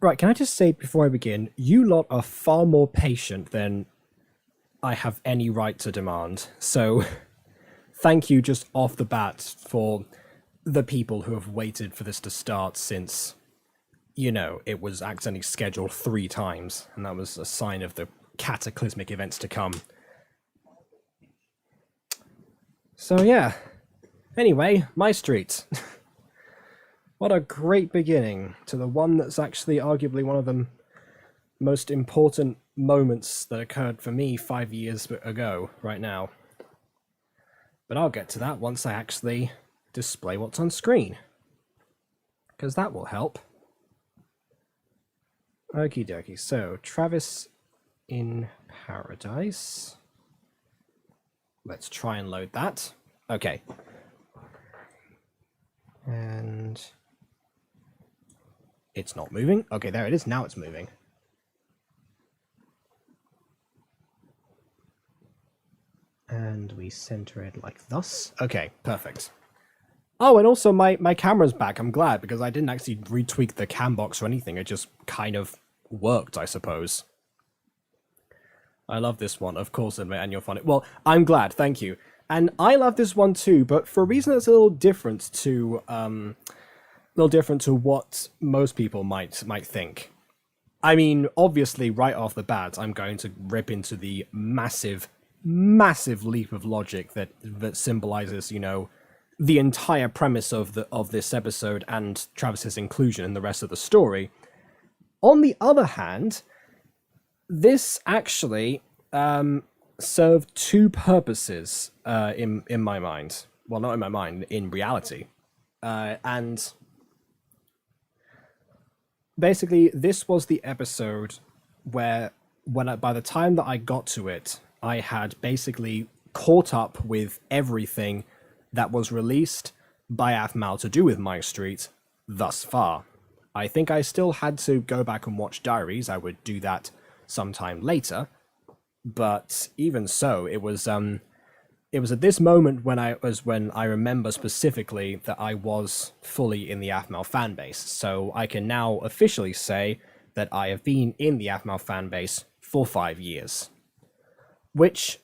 Right, can I just say before I begin, you lot are far more patient than I have any right to demand. So, thank you just off the bat for the people who have waited for this to start since, it was accidentally scheduled 3 times, and that was a sign of the cataclysmic events to come. So, yeah. Anyway, MyStreet. What a great beginning to the one that's actually arguably one of the most important moments that occurred for me 5 years ago, right now. But I'll get to that once I actually display what's on screen, because that will help. Okie dokie, so Travis in Paradise. Let's try and load that. Okay. And it's not moving. Okay, there it is. Now it's moving. And we center it like thus. Okay, perfect. Oh, and also my camera's back. I'm glad, because I didn't actually retweak the cam box or anything. It just kind of worked, I suppose. I love this one, of course, and you'll find it. Well, I'm glad, thank you. And I love this one too, but for a reason that's a little different to what most people might think. I mean, obviously, right off the bat, I'm going to rip into the massive leap of logic that symbolizes, the entire premise of this episode and Travis's inclusion in the rest of the story. On the other hand, this actually served 2 purposes in my mind. Well, not in my mind, in reality. And basically, this was the episode where, by the time that I got to it, I had basically caught up with everything that was released by Aphmau to do with MyStreet thus far. I think I still had to go back and watch Diaries. I would do that sometime later. But even so, it was at this moment when I remember specifically that I was fully in the Aphmau fanbase. So I can now officially say that I have been in the Aphmau fanbase for 5 years. Which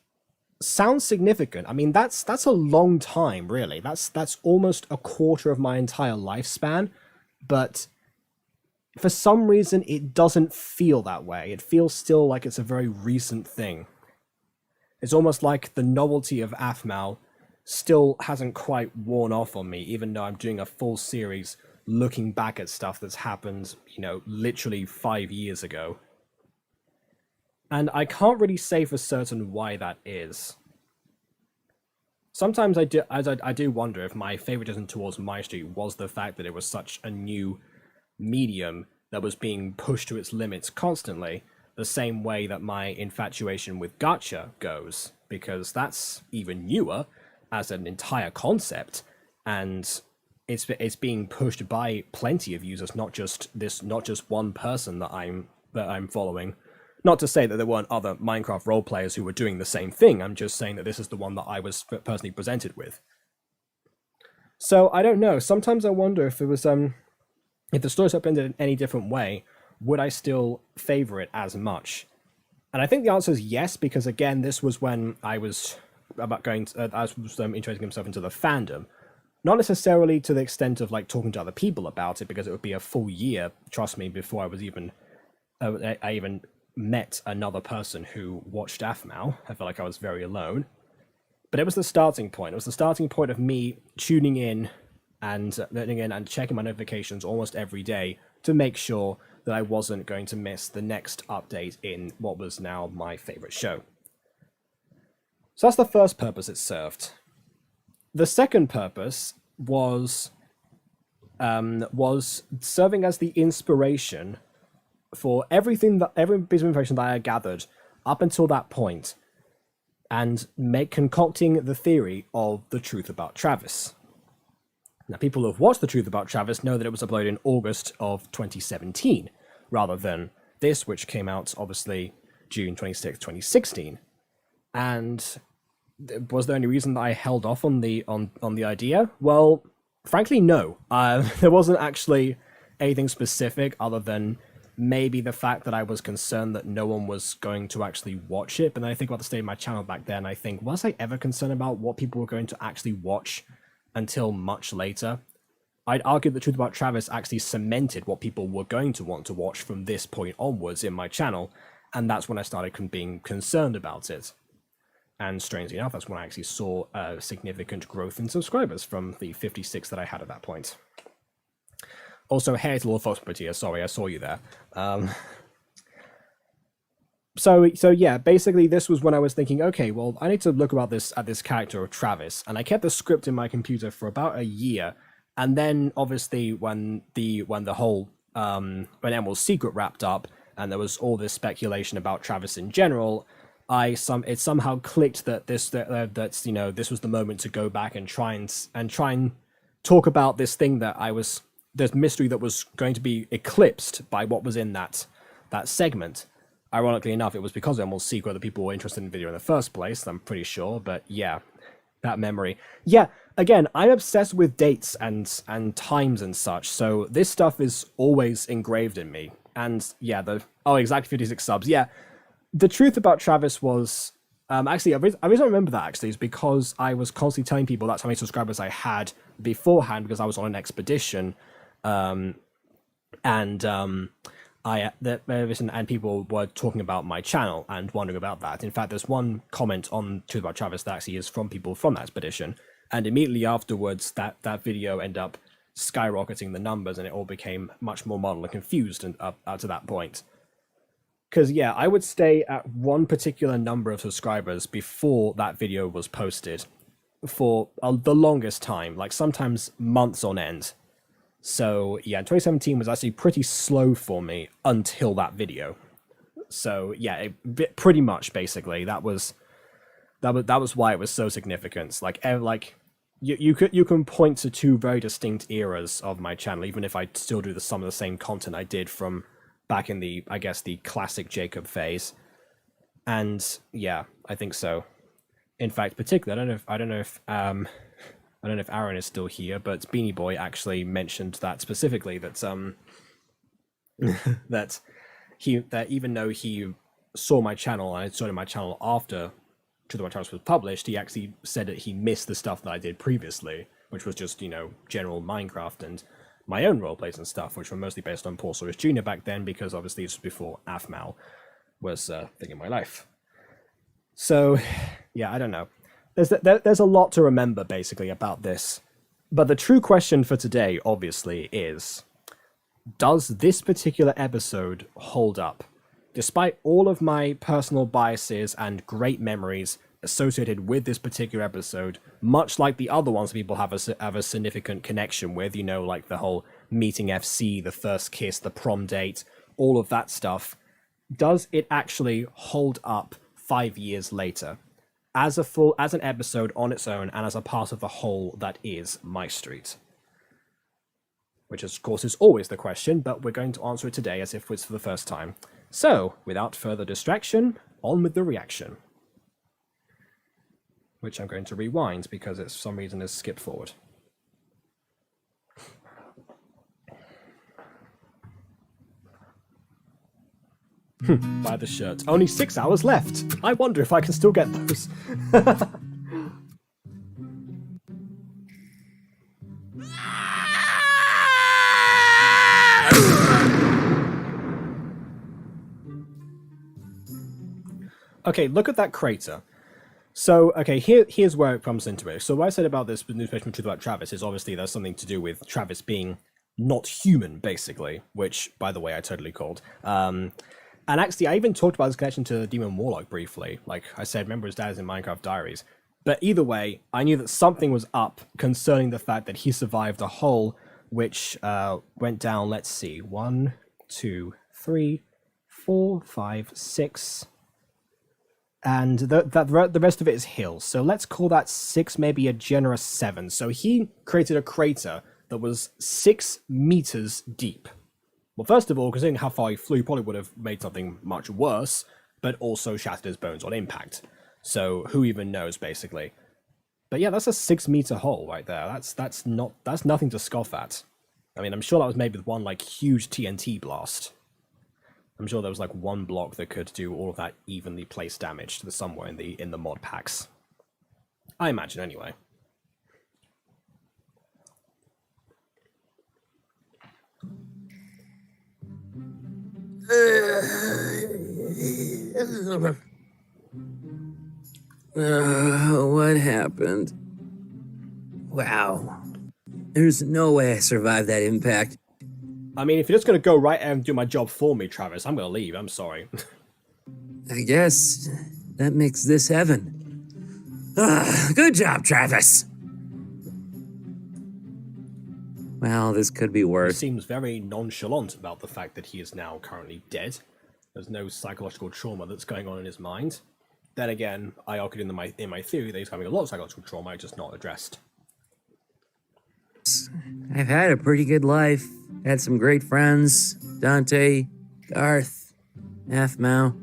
sounds significant. I mean, that's a long time, really. That's almost a quarter of my entire lifespan, but for some reason it doesn't feel that way. It feels still like it's a very recent thing. It's almost like the novelty of Aphmau still hasn't quite worn off on me, even though I'm doing a full series looking back at stuff that's happened, literally 5 years ago. And I can't really say for certain why that is. Sometimes I do wonder if my favoritism towards MyStreet was the fact that it was such a new medium that was being pushed to its limits constantly, the same way that my infatuation with gacha goes, because that's even newer as an entire concept, and it's being pushed by plenty of users, not just one person that I'm following. Not to say that there weren't other Minecraft role players who were doing the same thing. I'm just saying that this is the one that I was personally presented with. So I don't know. Sometimes I wonder if it was if the story ended in any different way, would I still favor it as much? And I think the answer is yes, because again, this was when I was integrating himself into the fandom. Not necessarily to the extent of talking to other people about it, because it would be a full year, trust me, before I was even I even met another person who watched Aphmau. I felt like I was very alone. But it was the starting point. It was the starting point of me tuning in and checking my notifications almost every day to make sure that I wasn't going to miss the next update in what was now my favorite show. So that's the first purpose it served. The second purpose was serving as the inspiration for every bit of information that I had gathered up until that point, and concocting the theory of the truth about Travis. Now, people who have watched the truth about Travis know that it was uploaded in August of 2017, rather than this, which came out obviously June 26, 2016. And was there any reason that I held off on the idea? Well, frankly, no. There wasn't actually anything specific other than maybe the fact that I was concerned that no one was going to actually watch it. But then I think about the state of my channel back then, I think, was I ever concerned about what people were going to actually watch until much later? I'd argue the truth about Travis actually cemented what people were going to want to watch from this point onwards in my channel, and that's when I started being concerned about it. And strangely enough, that's when I actually saw a significant growth in subscribers from the 56 that I had at that point. Also, hey to Lord Fox Prettier, sorry, I saw you there. So yeah, basically this was when I was thinking, okay, well, I need to look at this character of Travis, and I kept the script in my computer for about a year, and then obviously when the whole when Emerald's Secret wrapped up, and there was all this speculation about Travis in general, it somehow clicked that this was the moment to go back and try and talk about this thing this mystery that was going to be eclipsed by what was in that segment. Ironically enough, it was because of Emerald's Secret that people were interested in the video in the first place, I'm pretty sure, but yeah, that memory. Yeah, again, I'm obsessed with dates and times and such, so this stuff is always engraved in me. And yeah, exactly 56 subs, yeah. The truth about Travis was, actually, the reason I remember that actually is because I was constantly telling people that's how many subscribers I had beforehand because I was on an expedition, and people were talking about my channel and wondering about that. In fact, there's one comment on Truth About Travis that actually is from people from that expedition, and immediately afterwards, that video ended up skyrocketing the numbers, and it all became much more muddled and confused and up to that point. Because yeah, I would stay at one particular number of subscribers before that video was posted for the longest time, like sometimes months on end. So yeah, 2017 was actually pretty slow for me until that video. So yeah, pretty much basically that was why it was so significant. Like you can point to two very distinct eras of my channel, even if I still do some of the same content I did from back in the, I guess, the classic Jacob phase. And yeah, I think so. In fact, particularly, I don't know if Aaron is still here, but Beanie Boy actually mentioned that specifically, that that even though he saw my channel and I started my channel after Truth About Travis was published, he actually said that he missed the stuff that I did previously, which was just, general Minecraft and my own roleplays and stuff, which were mostly based on Paul Sawyer's Jr. back then, because obviously this was before AFMAL was a thing in my life. So, yeah, I don't know. There's a lot to remember, basically, about this. But the true question for today, obviously, is, does this particular episode hold up? Despite all of my personal biases and great memories associated with this particular episode, much like the other ones people have a significant connection with, like the whole meeting FC, the first kiss, the prom date, all of that stuff, does it actually hold up 5 years later as an episode on its own and as a part of the whole that is MyStreet? Which, of course, is always the question, but we're going to answer it today as if it's for the first time. So, without further distraction, on with the reaction. Which I'm going to rewind because it, for some reason, has skipped forward. Buy the shirt. Only 6 hours left. I wonder if I can still get those. Okay, look at that crater. So, okay, here's where it comes into it. So what I said about this new special truth about Travis is obviously there's something to do with Travis being not human, basically, which, by the way, I totally called. And actually, I even talked about his connection to the Demon Warlock briefly. Like I said, remember his dad is in Minecraft Diaries. But either way, I knew that something was up concerning the fact that he survived a hole which went down, let's see, 1, 2, 3, 4, 5, 6... and the rest of it is hills. So let's call that 6, maybe a generous 7. So he created a crater that was 6 meters deep. Well, first of all, considering how far he flew, he probably would have made something much worse, but also shattered his bones on impact. So who even knows, basically. But yeah, that's a 6-meter hole right there. That's nothing to scoff at. I mean, I'm sure that was made with one, like, huge TNT blast. I'm sure there was like one block that could do all of that evenly placed damage to the somewhere in the mod packs. I imagine anyway. What happened? Wow. There's no way I survived that impact. I mean, if you're just going to go right and do my job for me, Travis, I'm going to leave. I'm sorry. I guess that makes this heaven. Good job, Travis. Well, this could be He worse. seems very nonchalant about the fact that he is now currently dead. There's no psychological trauma that's going on in his mind. Then again, I argued in my theory that he's having a lot of psychological trauma, just not addressed. I've had a pretty good life. Had some great friends. Dante, Garth, Aphmau,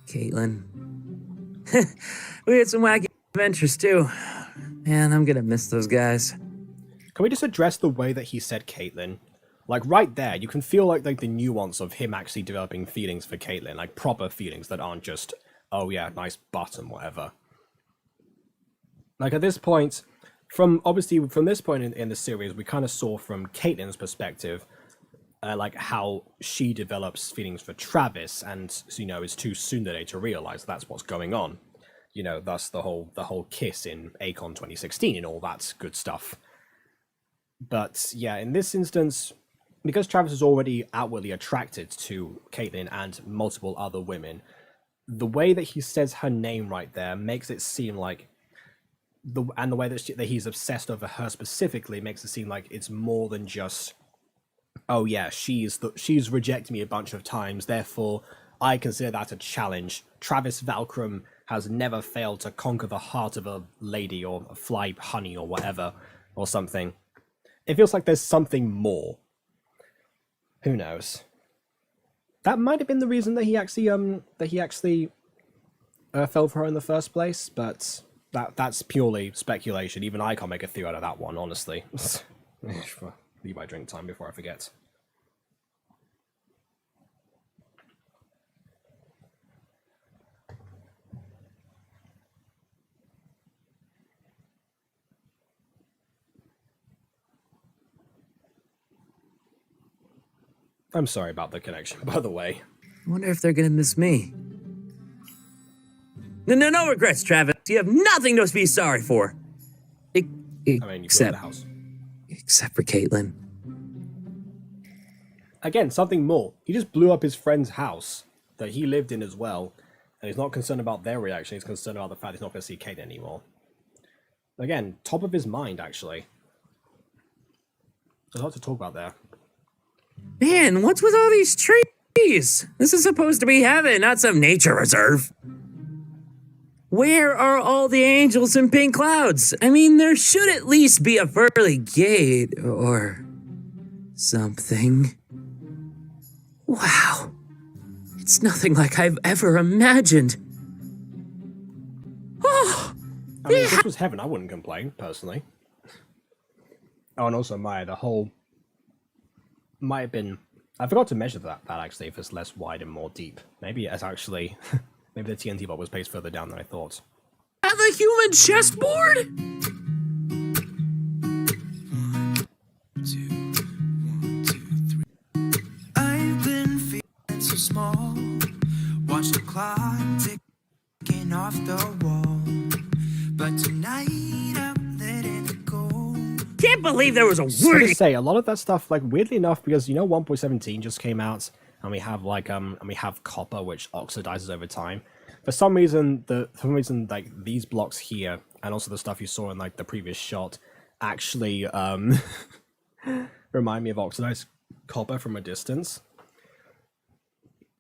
Caitlin. We had some wacky adventures too. Man, I'm gonna miss those guys. Can we just address the way that he said Caitlin? Like, right there, you can feel like the nuance of him actually developing feelings for Caitlin, like proper feelings that aren't just, oh yeah, nice butt and whatever. Like, at this point, from this point in the series, we kind of saw from Caitlin's perspective, like how she develops feelings for Travis, and you know, it's too soon today to realize that's what's going on. You know, thus the whole kiss in Acon 2016 and all that good stuff. But yeah, in this instance, because Travis is already outwardly attracted to Caitlin and multiple other women, the way that he says her name right there makes it seem like the way that he's obsessed over her specifically makes it seem like it's more than just, oh yeah, she's rejected me a bunch of times, therefore I consider that a challenge. Travis Valkrum has never failed to conquer the heart of a lady or a fly honey or whatever or something. It feels like there's something more. Who knows? That might have been the reason that he actually fell for her in the first place, but that's purely speculation. Even I can't make a theory out of that one, honestly. Leave my drink time before I forget. I'm sorry about the connection, by the way. I wonder if they're gonna miss me. No regrets, Travis. You have nothing to be sorry for. I mean, you blew up the house. Except for Caitlin. Again, something more. He just blew up his friend's house that he lived in as well, and he's not concerned about their reaction. He's concerned about the fact he's not going to see Caitlin anymore. Again, top of his mind, actually. There's a lot to talk about there. Man, what's with all these trees? This is supposed to be heaven, not some nature reserve. Where are all the angels and pink clouds? I mean, there should at least be a pearly gate or something. Wow. It's nothing like I've ever imagined. Oh! I mean, if this was heaven, I wouldn't complain, personally. Oh, and also, the whole... might have been... I forgot to measure that actually, if it's less wide and more deep. Maybe it's actually... maybe the TNT ball was placed further down than I thought. Have a human chessboard? 1, 2, 1, 2, 3. I've been feeling so small. Watch the clock ticking off the wall. But tonight I'm letting it go. Can't believe there was a So word. to say, a lot of that stuff, like, weirdly enough, because, you know, 1.17 just came out, and we have, like, copper, which oxidizes over time. For some reason, like, these blocks here, and also the stuff you saw in, like, the previous shot, actually, remind me of oxidized copper from a distance.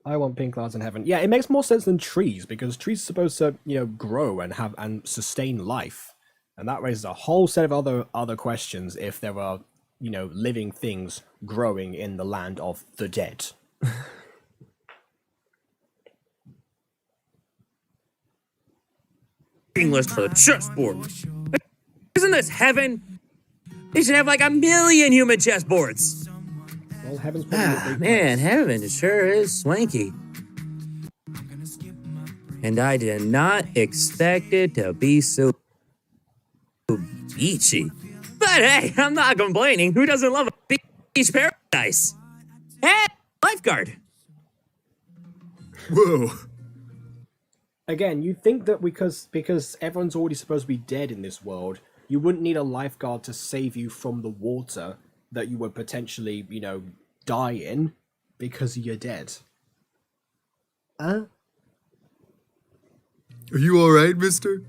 I want pink clouds in heaven. Yeah, it makes more sense than trees, because trees are supposed to, you know, grow and sustain life. And that raises a whole set of other questions if there are, you know, living things growing in the land of the dead. English for the chessboard. Isn't this heaven? They should have like 1 million human chessboards. Well, heaven's probably a big Man, place. heaven sure is swanky. And I did not expect it to be so beachy. But hey, I'm not complaining. Who doesn't love a beach paradise? Hey, lifeguard. Whoa. Again, you'd think that because everyone's already supposed to be dead in this world, you wouldn't need a lifeguard to save you from the water that you would potentially, die in because you're dead. Are you alright, mister?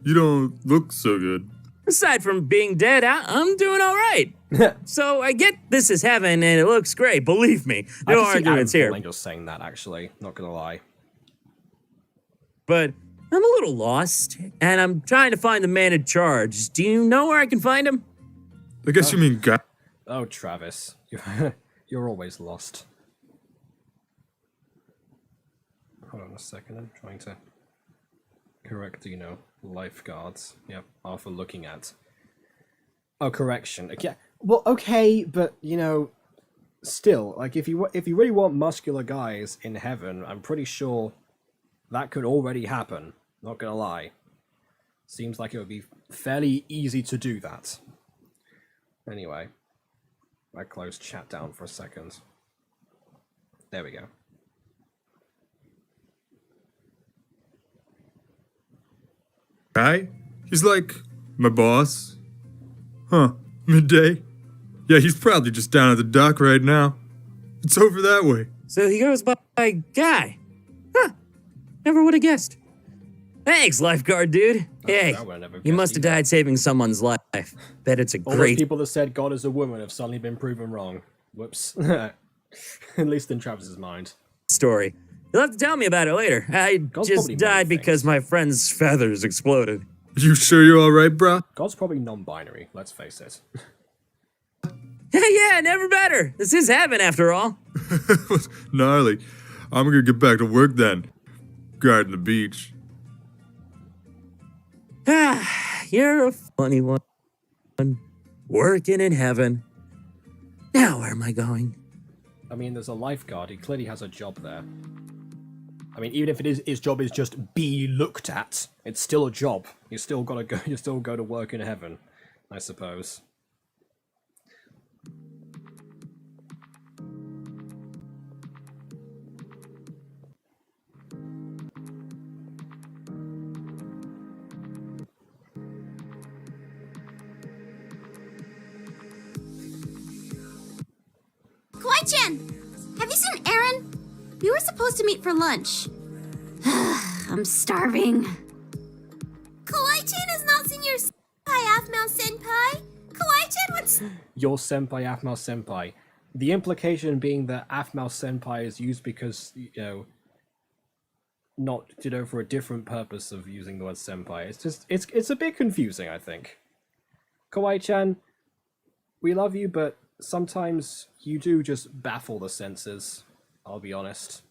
You don't look so good. Aside from being dead, I'm doing all right. So I get this is heaven and it looks great. Believe me, no arguments here. I'm just saying that, actually. Not gonna lie. But I'm a little lost, and I'm trying to find the man in charge. Do you know where I can find him? I guess you mean God. Oh, Travis, you're always lost. Hold on a second. I'm trying to correct, lifeguards. Yep, Arthur looking at. Oh, correction. Okay. Well, okay, but still, like if you really want muscular guys in heaven, I'm pretty sure that could already happen. Not gonna lie. Seems like it would be fairly easy to do that. Anyway, I closed chat down for a second. There we go. Guy? He's like my boss. Huh. Midday? Yeah, he's probably just down at the dock right now. It's over that way. So he goes by Guy. Huh. Never would have guessed. Thanks, lifeguard dude. Hey, I would've never you guessed must have either. died saving someone's life. Bet it's a All those great people that said God is a woman have suddenly been proven wrong. Whoops. At least in Travis's mind. story. You'll have to tell me about it later. I God's just probably died many because things. my friend's feathers exploded. You sure you're alright, bro? God's probably non-binary, let's face it. Yeah, never better. This is heaven after all. Gnarly. I'm gonna get back to work then. Guarding the beach. You're a funny one. Working in heaven. Now where am I going? I mean, there's a lifeguard. He clearly has a job there. I mean, even if his job is just be looked at, it's still a job. You still gotta go. You still go to work in heaven, I suppose. Kawaii-chan! Have you seen Aaron? We were supposed to meet for lunch. I'm starving. Kawaii-chan has not seen your senpai, Aphmau-senpai. Kawaii-chan would... Your senpai, Aphmau senpai. The implication being that Aphmau senpai is used because, not, for a different purpose of using the word senpai. It's just, it's a bit confusing, I think. Kawaii-chan, we love you, but sometimes you do just baffle the senses, I'll be honest.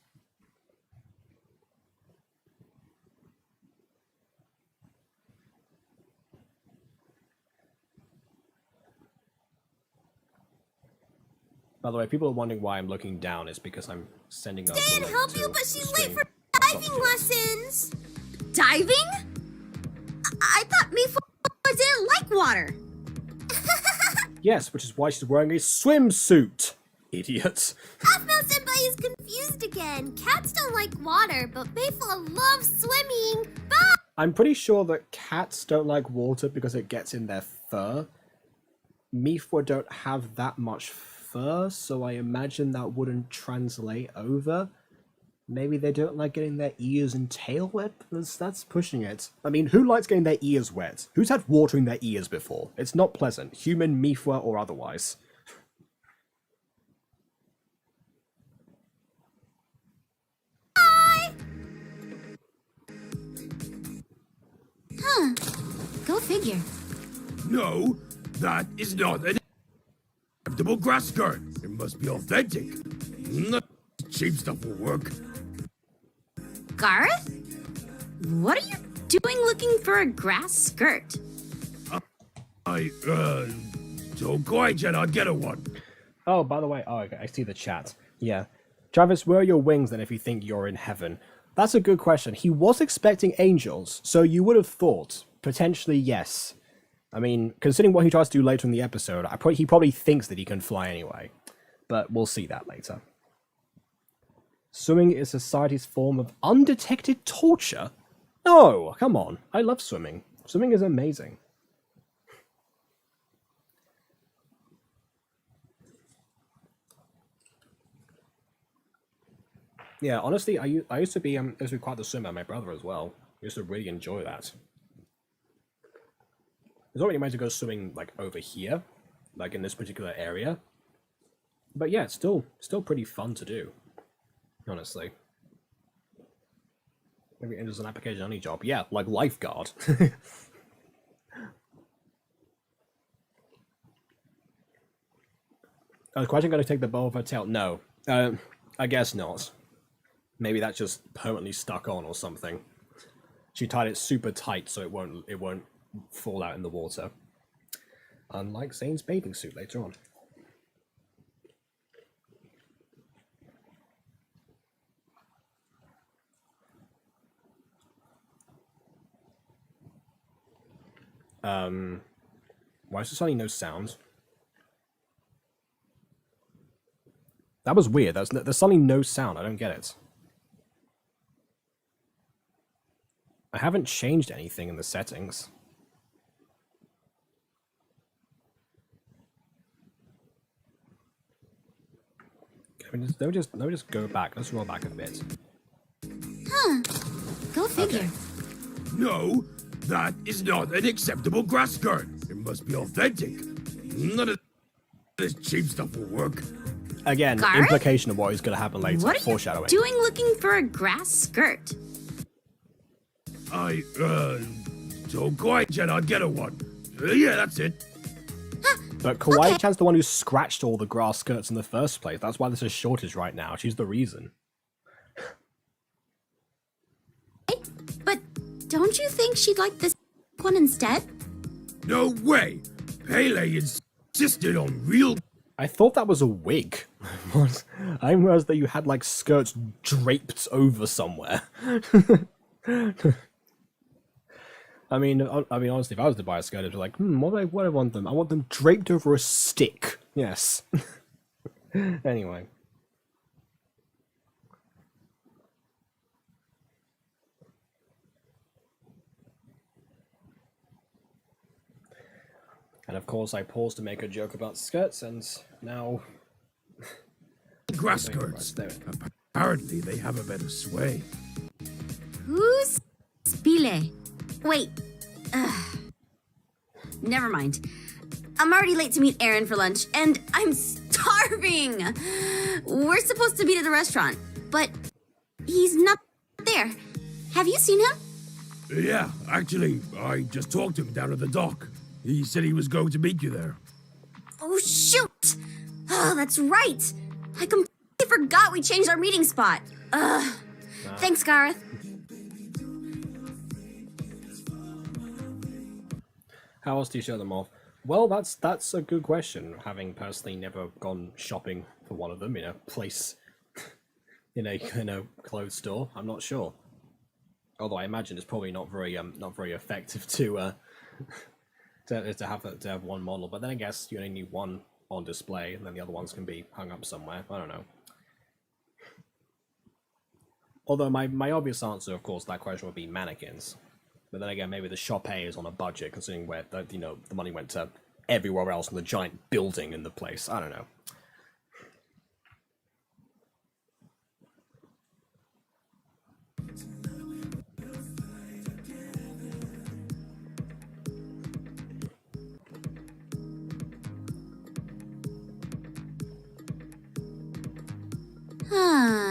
By the way, people are wondering why I'm looking down. It's because I'm sending a Stay and link help to you, but the she's stream. late for diving lessons. Diving? I thought Mifo didn't like water. Yes, which is why she's wearing a swimsuit. Idiots. Aphmau-senpai is confused again. Cats don't like water, but Mayflow loves swimming. Bye! I'm pretty sure that cats don't like water because it gets in their fur. Mifwa don't have that much fur, so I imagine that wouldn't translate over. Maybe they don't like getting their ears and tail wet? That's pushing it. I mean, who likes getting their ears wet? Who's had water in their ears before? It's not pleasant. Human, Mifwa, or otherwise. Bye! Huh. Go figure. No, that is not an acceptable grass skirt. It must be authentic. Not cheap stuff will work. Garth? What are you doing looking for a grass skirt? So Kawaii-chan, I'll get her one. Oh, by the way, oh, okay, I see the chat. Yeah. Travis, where are your wings then if you think you're in heaven? That's a good question. He was expecting angels, so you would have thought, potentially, yes. I mean, considering what he tries to do later in the episode, he probably thinks that he can fly anyway. But we'll see that later. Swimming is society's form of undetected torture? No, come on. I love swimming. Swimming is amazing. Yeah, honestly, I used to be quite the swimmer. My brother as well. I used to really enjoy that. There's not really meant to go swimming like over here, like in this particular area. But yeah, it's still pretty fun to do. Honestly. Maybe enters an application only job. Yeah, like lifeguard. Is Question going to take the bow of her tail? No. I guess not. Maybe that's just permanently stuck on or something. She tied it super tight so it won't fall out in the water. Unlike Zane's bathing suit later on. Why is there suddenly no sound? That was weird. There's suddenly no sound. I don't get it. I haven't changed anything in the settings. Let me just go back. Let's roll back a bit. Huh. Go figure. Okay. No, that is not an acceptable grass skirt. It must be authentic. None of this cheap stuff will work. Again, Garth? implication of what is going to happen later. What are Foreshadowing. you doing looking for a grass skirt? I, told Kawaii-chan I'd get her one. Yeah, that's it. But Kawaii-chan's the one who scratched all the grass skirts in the first place. That's why there's a shortage right now. She's the reason. But don't you think she'd like this one instead? No way. Pele insisted on real... I thought that was a wig. What? I didn't realize that you had like skirts draped over somewhere. I mean, honestly, if I was to buy a skirt, I'd be like, what do I want them? I want them draped over a stick. Yes. Anyway. And of course, I paused to make a joke about skirts, and now... grass skirts. Apparently, they have a better sway. Who's Spile? Wait. Never mind. I'm already late to meet Aaron for lunch, and I'm starving. We're supposed to meet at the restaurant, but he's not there. Have you seen him? Yeah, actually, I just talked to him down at the dock. He said he was going to meet you there. Oh, shoot! Oh, that's right. I completely forgot we changed our meeting spot. Thanks, Gareth. How else do you show them off? Well, that's a good question. Having personally never gone shopping for one of them in a place, in a clothes store, I'm not sure. Although I imagine it's probably not very effective to have one model. But then I guess you only need one on display, and then the other ones can be hung up somewhere. I don't know. Although my obvious answer, of course, to that question would be mannequins. But then again, maybe the shop A is on a budget, considering where the money went to everywhere else in the giant building in the place. I don't know.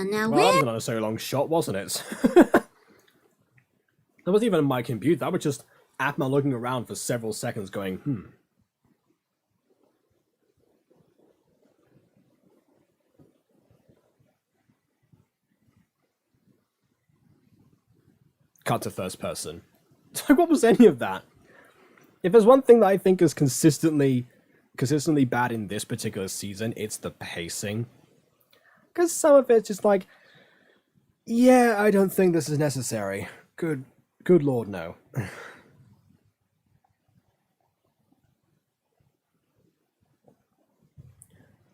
Now Well, that where? was not a so long shot, wasn't it? That wasn't even on my computer. That was just Atma looking around for several seconds going, Cut to first person. What was any of that? If there's one thing that I think is consistently consistently bad in this particular season, it's the pacing. Because some of it's just like, yeah, I don't think this is necessary. Good lord, no.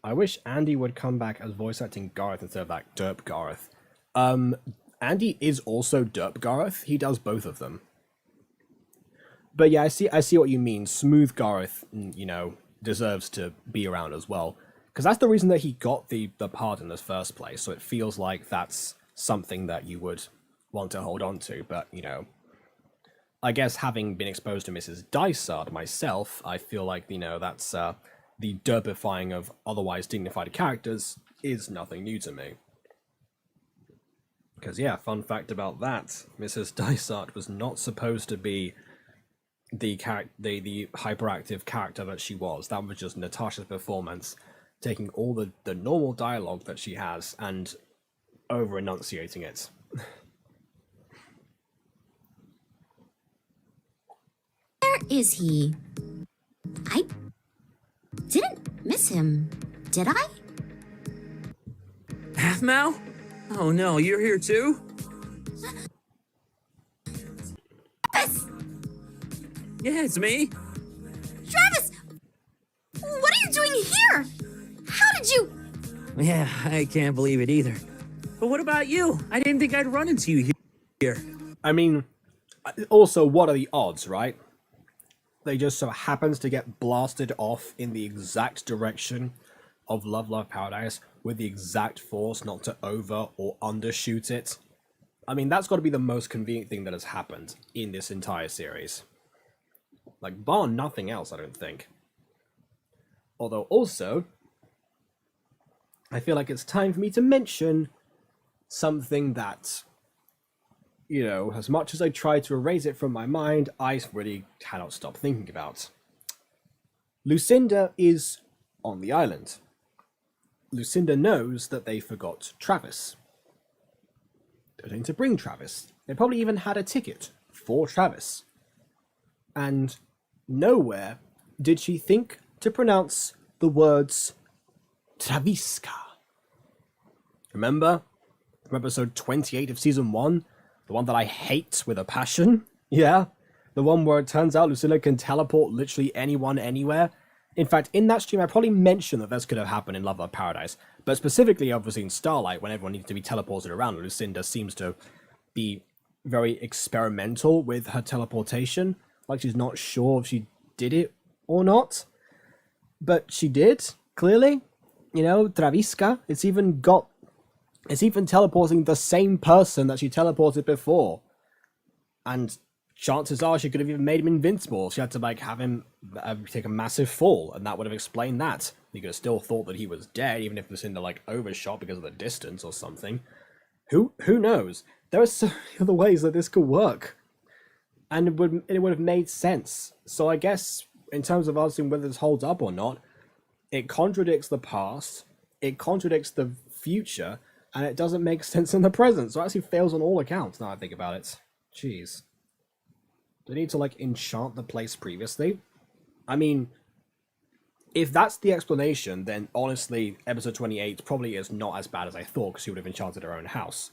I wish Andy would come back as voice acting Gareth instead of that derp Gareth. Andy is also derp Gareth. He does both of them. But yeah, I see what you mean. Smooth Gareth, deserves to be around as well. Because that's the reason that he got the part in the first place. So it feels like that's something that you would want to hold on to. But, I guess having been exposed to Mrs. Dysart myself, I feel like, that's the derpifying of otherwise dignified characters is nothing new to me. Because, yeah, fun fact about that, Mrs. Dysart was not supposed to be the hyperactive character that she was. That was just Natasha's performance, taking all the normal dialogue that she has and over-enunciating it. Where is he? I didn't miss him, did I? Half-Mao? Oh no, you're here too? Travis! Yeah, it's me. Travis! What are you doing here? How did you... Yeah, I can't believe it either. But what about you? I didn't think I'd run into you here. I mean, also, what are the odds, right? They just so happens to get blasted off in the exact direction of Love, Love, Paradise with the exact force not to over or undershoot it. I mean, that's got to be the most convenient thing that has happened in this entire series. Like, bar nothing else, I don't think. Although, also, I feel like it's time for me to mention something that, as much as I try to erase it from my mind, I really cannot stop thinking about. Lucinda is on the island. Lucinda knows that they forgot Travis. They're going to bring Travis. They probably even had a ticket for Travis. And nowhere did she think to pronounce the words Traviska. Remember? From episode 28 of season 1? The one that I hate with a passion? Yeah? The one where it turns out Lucinda can teleport literally anyone, anywhere? In fact, in that stream, I probably mentioned that this could have happened in Love, Love, Paradise. But specifically, obviously, in Starlight, when everyone needs to be teleported around, Lucinda seems to be very experimental with her teleportation. Like, she's not sure if she did it or not. But she did, clearly. Traviska. It's even teleporting the same person that she teleported before. And chances are she could have even made him invincible. She had to have him take a massive fall, and that would have explained that. You could have still thought that he was dead, even if Lucinda overshot because of the distance or something. Who knows? There are so many other ways that this could work, and it would have made sense. So I guess in terms of answering whether this holds up or not, it contradicts the past, it contradicts the future, and it doesn't make sense in the present. So it actually fails on all accounts. Now I think about it. Jeez. Do they need to enchant the place previously? I mean, if that's the explanation, then honestly, episode 28 probably is not as bad as I thought, because she would have enchanted her own house.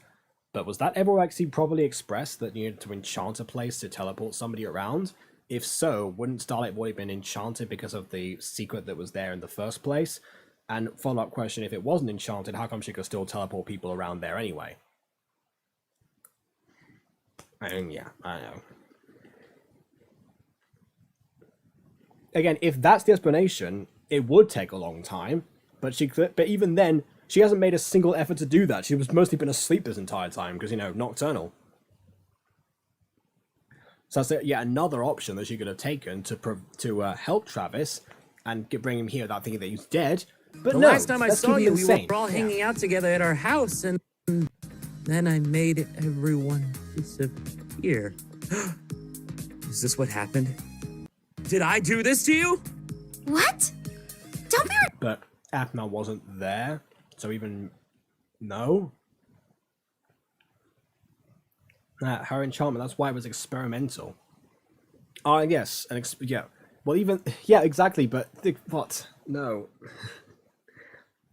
But was that ever actually properly expressed, that you needed to enchant a place to teleport somebody around? If so, wouldn't Starlight have already been enchanted because of the secret that was there in the first place? And follow-up question, if it wasn't enchanted, how come she could still teleport people around there anyway? I don't know. Again, if that's the explanation, it would take a long time, but even then, she hasn't made a single effort to do that. She was mostly been asleep this entire time, because, nocturnal. So that's yet another option that she could have taken to help Travis and bring him here without thinking that he's dead. But The no, last time I that's saw you, we insane. were all hanging out together at our house, and then I made everyone disappear. Is this what happened? Did I do this to you? What? Don't be... But Aphna wasn't there, so even... No? Her enchantment, that's why it was experimental. Yes, Well, even yeah, exactly. But what? No.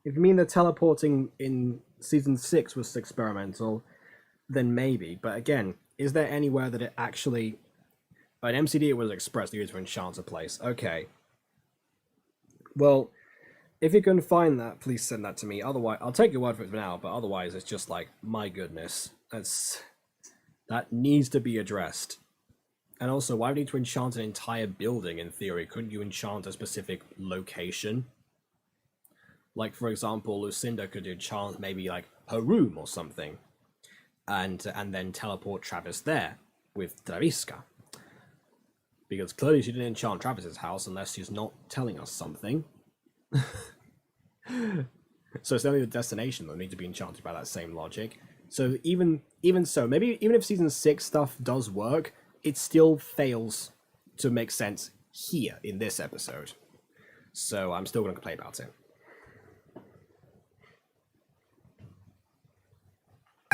If you mean the teleporting in season 6 was experimental, then maybe. But again, is there anywhere that it actually? By an MCD, it was expressly used to enchant a place. Okay. Well, if you can find that, please send that to me. Otherwise, I'll take your word for it for now. But otherwise, it's just like, my goodness, that needs to be addressed. And also, why do you need to enchant an entire building? In theory, couldn't you enchant a specific location? Like, for example, Lucinda could enchant maybe like her room or something, and then teleport Travis there with Traviska. Because clearly she didn't enchant Travis's house unless she's not telling us something. So it's only the destination that will need to be enchanted by that same logic. So even so, maybe even if season 6 stuff does work, it still fails to make sense here in this episode. So I'm still going to complain about it.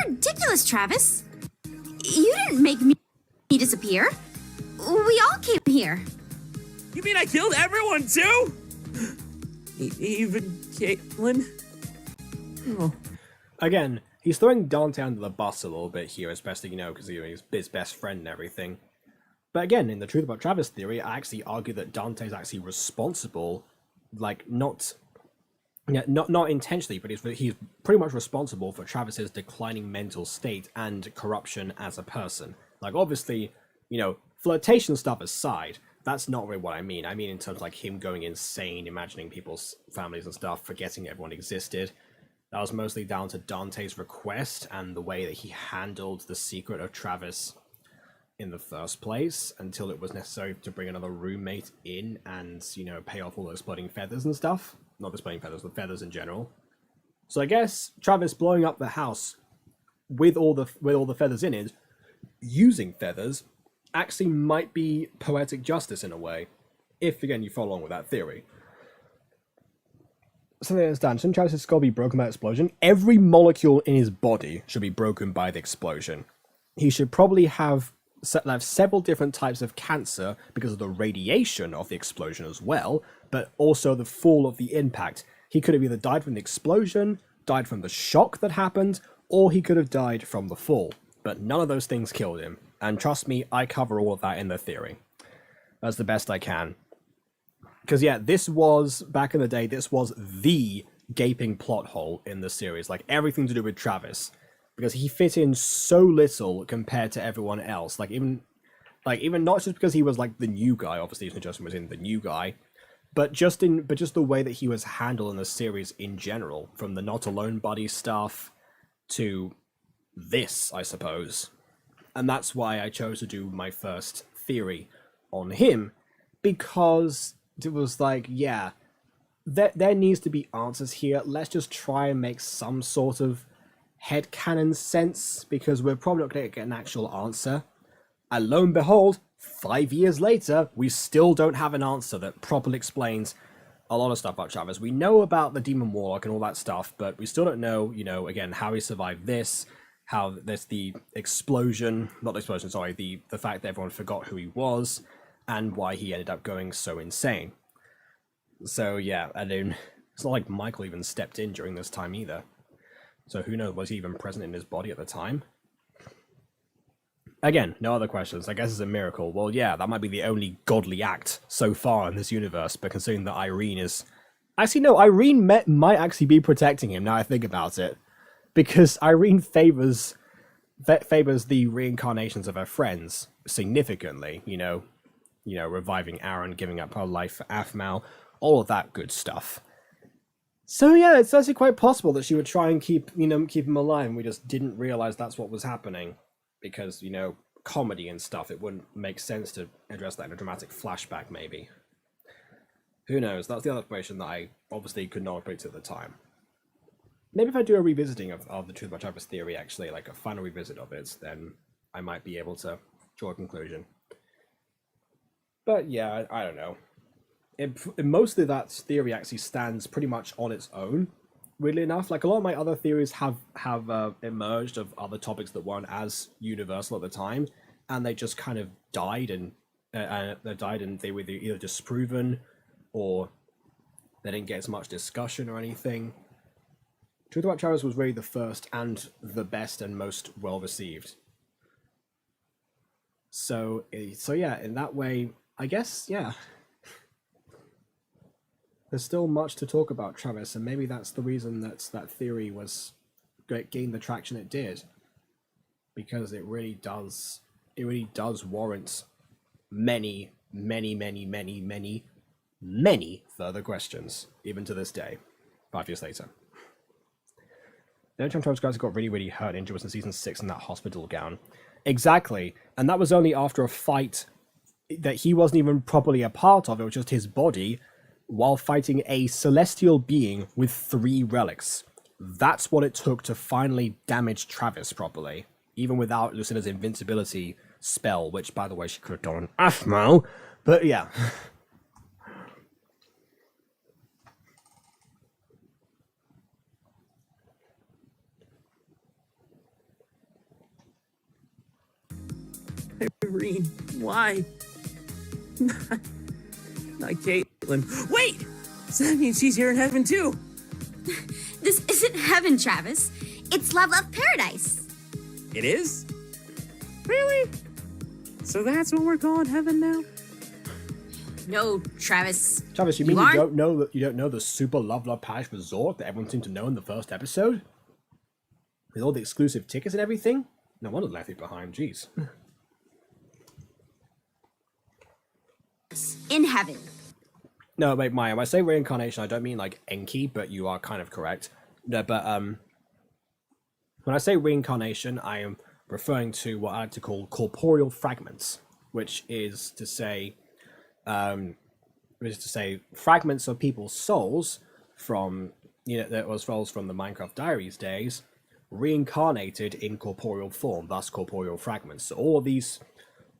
Ridiculous, Travis. You didn't make me disappear. We all came here. You mean I killed everyone too? Even Caitlin? Oh. Again, he's throwing Dante under the bus a little bit here, especially, because he's his best friend and everything. But again, in the Truth About Travis theory, I actually argue that Dante's actually responsible, like, not intentionally, but he's pretty much responsible for Travis's declining mental state and corruption as a person. Like, obviously, flirtation stuff aside, that's not really what I mean. I mean in terms of, like, him going insane, imagining people's families and stuff, forgetting everyone existed. That was mostly down to Dante's request and the way that he handled the secret of Travis in the first place, until it was necessary to bring another roommate in and, pay off all the exploding feathers and stuff. Not the exploding feathers, the feathers in general. So I guess Travis blowing up the house with all the feathers in it, using feathers, actually might be poetic justice in a way, if again you follow along with that theory. Something I understand, shouldn't Travis's skull be broken by explosion? Every molecule in his body should be broken by the explosion. He should probably have several different types of cancer because of the radiation of the explosion as well, but also the fall of the impact. He could have either died from the explosion, died from the shock that happened, or he could have died from the fall. But none of those things killed him. And trust me, I cover all of that in the theory. That's the best I can. Because yeah, back in the day, this was the gaping plot hole in the series. Like, everything to do with Travis. Because he fit in so little compared to everyone else. Even not just because he was like the new guy, obviously Ethan Justin was in the new guy, but just the way that he was handled in the series in general, from the Not Alone buddy stuff to this, I suppose. And that's why I chose to do my first theory on him, because it was like, yeah, there needs to be answers here. Let's just try and make some sort of headcanon sense, because we're probably not going to get an actual answer. And lo and behold, 5 years later, we still don't have an answer that properly explains a lot of stuff about Travis. We know about the Demon Warlock and all that stuff, but we still don't know, again, how he survived this, how there's the explosion, not the explosion, sorry, the fact that everyone forgot who he was, and why he ended up going so insane. So yeah, and then it's not like Michael even stepped in during this time either. So who knows, was he even present in his body at the time? Again, no other questions. I guess it's a miracle. Well, yeah, that might be the only godly act so far in this universe, but considering that Irene is... Actually, no, Irene might actually be protecting him, now I think about it. Because Irene favors the reincarnations of her friends significantly, reviving Aaron, giving up her life for Aphmau, all of that good stuff. So yeah, it's actually quite possible that she would try and keep him alive, and we just didn't realize that's what was happening. Because, comedy and stuff, it wouldn't make sense to address that in a dramatic flashback, maybe. Who knows? That's the other explanation that I obviously could not have predicted at the time. Maybe if I do a revisiting of the Truth About Travis theory, actually, like a final revisit of it, then I might be able to draw a conclusion. But yeah, I don't know. Mostly that theory actually stands pretty much on its own. Weirdly enough, like a lot of my other theories have emerged of other topics that weren't as universal at the time, and they just kind of died and that died, and they were either disproven or they didn't get as much discussion or anything. Truth About Travis was really the first and the best and most well received. So yeah, in that way, I guess, yeah. There's still much to talk about Travis, and maybe that's the reason that theory was gained the traction it did, because it really does warrant many further questions, even to this day, 5 years later. The only time Travis Grant got really hurt injured was in season 6 in that hospital gown. Exactly, and that was only after a fight that he wasn't even properly a part of. It was just his body, while fighting a celestial being with 3 relics. That's what it took to finally damage Travis properly, even without Lucinda's invincibility spell, which, by the way, she could have done on Aphmau, but yeah. Irene, why? Not Caitlin. Wait! So that means she's here in heaven too. This isn't heaven, Travis. It's Love Love Paradise. It is? Really? So that's what we're calling heaven now? No, Travis. Travis, you mean aren't? you don't know the super Love Love Paradise resort that everyone seemed to know in the first episode? With all the exclusive tickets and everything? No wonder they left it behind, jeez. In heaven. No, wait, Maya, when I say reincarnation, I don't mean like Enki, but you are kind of correct. No, but when I say reincarnation, I am referring to what I like to call corporeal fragments, which is to say fragments of people's souls from, that was souls from the Minecraft Diaries days, reincarnated in corporeal form, thus corporeal fragments. So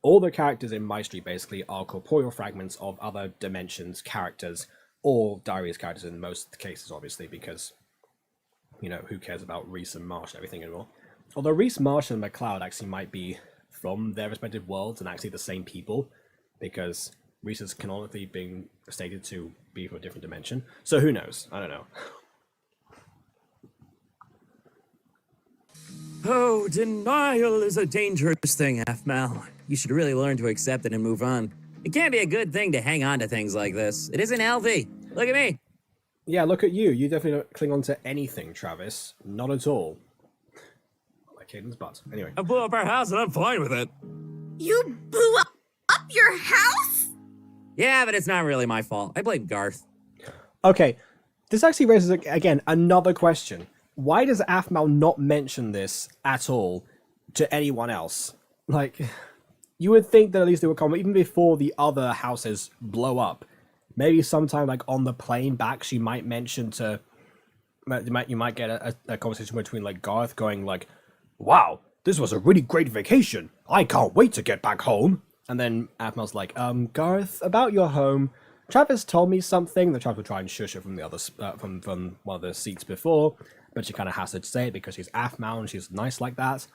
all the characters in MyStreet basically are corporeal fragments of other dimensions characters, or Diaries characters in most cases, obviously, because, who cares about Reese and Marsh and everything anymore? Although Reese, Marsh, and McLeod actually might be from their respective worlds and actually the same people, because Reese is canonically being stated to be from a different dimension. So who knows? I don't know. Oh, denial is a dangerous thing, Aphmau. You should really learn to accept it and move on. It can't be a good thing to hang on to things like this. It isn't healthy. Look at me. Yeah, look at you. You definitely don't cling on to anything, Travis. Not at all. Like Caden's butt. Anyway. I blew up our house and I'm fine with it. You blew up your house? Yeah, but it's not really my fault. I blame Garth. Okay, this actually raises, again, another question. Why does Aphmau not mention this at all to anyone else? Like, you would think that at least they would come even before the other houses blow up. Maybe sometime, like, on the plane back, she might mention to... You might get a conversation between, like, Garth going, like, wow, this was a really great vacation. I can't wait to get back home. And then Aphmau's like, Garth, about your home... Travis told me something. The Travis will try and shush it from the other from one of the seats before, but she kind of has to say it because she's Aphmau and she's nice like that.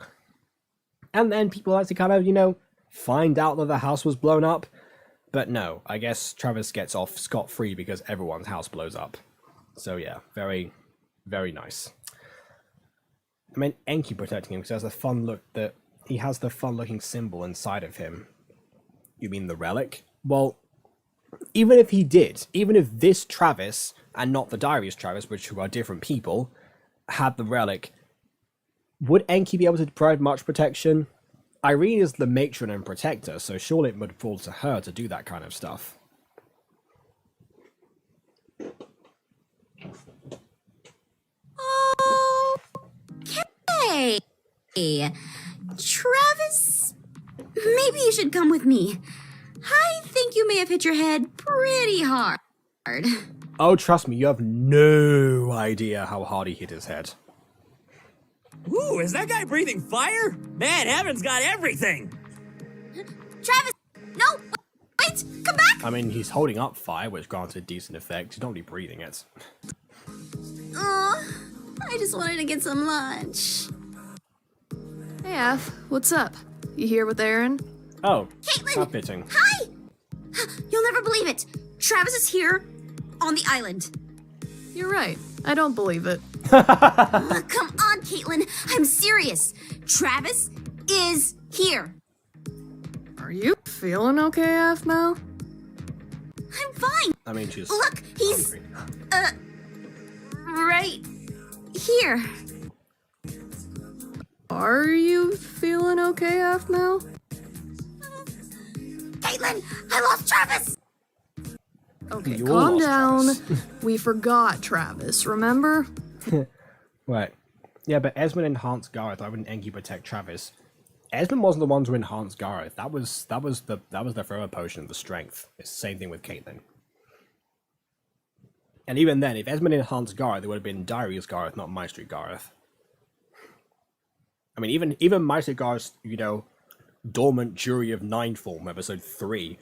And then people like to kind of, find out that the house was blown up. But no, I guess Travis gets off scot-free because everyone's house blows up. So yeah, very, very nice. I mean, Enki protecting him because he has the fun-looking symbol inside of him. You mean the relic? Well, even if he did, even if this Travis, and not the Diaries Travis, which are different people, had the relic, would Enki be able to provide much protection? Irene is the matron and protector, so surely it would fall to her to do that kind of stuff. Okay. Travis, maybe you should come with me. I think you may have hit your head pretty hard. Oh, trust me, you have no idea how hard he hit his head. Ooh, is that guy breathing fire? Man, heaven's got everything. Travis, no, wait, come back. I mean, he's holding up fire, which grants a decent effect. He's not really breathing it. I just wanted to get some lunch. Hey, Af, what's up? You here with Aaron? Oh, Caitlin! how fitting. Hi! You'll never believe it. Travis is here on the island. You're right. I don't believe it. Come on, Caitlin. I'm serious. Travis is here. Are you feeling okay, Aphmau? I'm fine. I mean, she's Look, he's hungry. right here. Are you feeling okay, Aphmau? Caitlin, I lost Travis. Okay, You calm lost down. Travis. We forgot Travis, remember? Right. Yeah, but Esmond enhanced Gareth. I wouldn't Enki protect Travis. Esmond wasn't the one to enhance Gareth. That was the thrower potion of the strength. It's the same thing with Caitlyn. And even then, if Esmond enhanced Gareth, it would have been Diary's Gareth, not MyStreet Gareth. I mean, even MyStreet Gareth's, dormant Jury of Nine form, episode 3,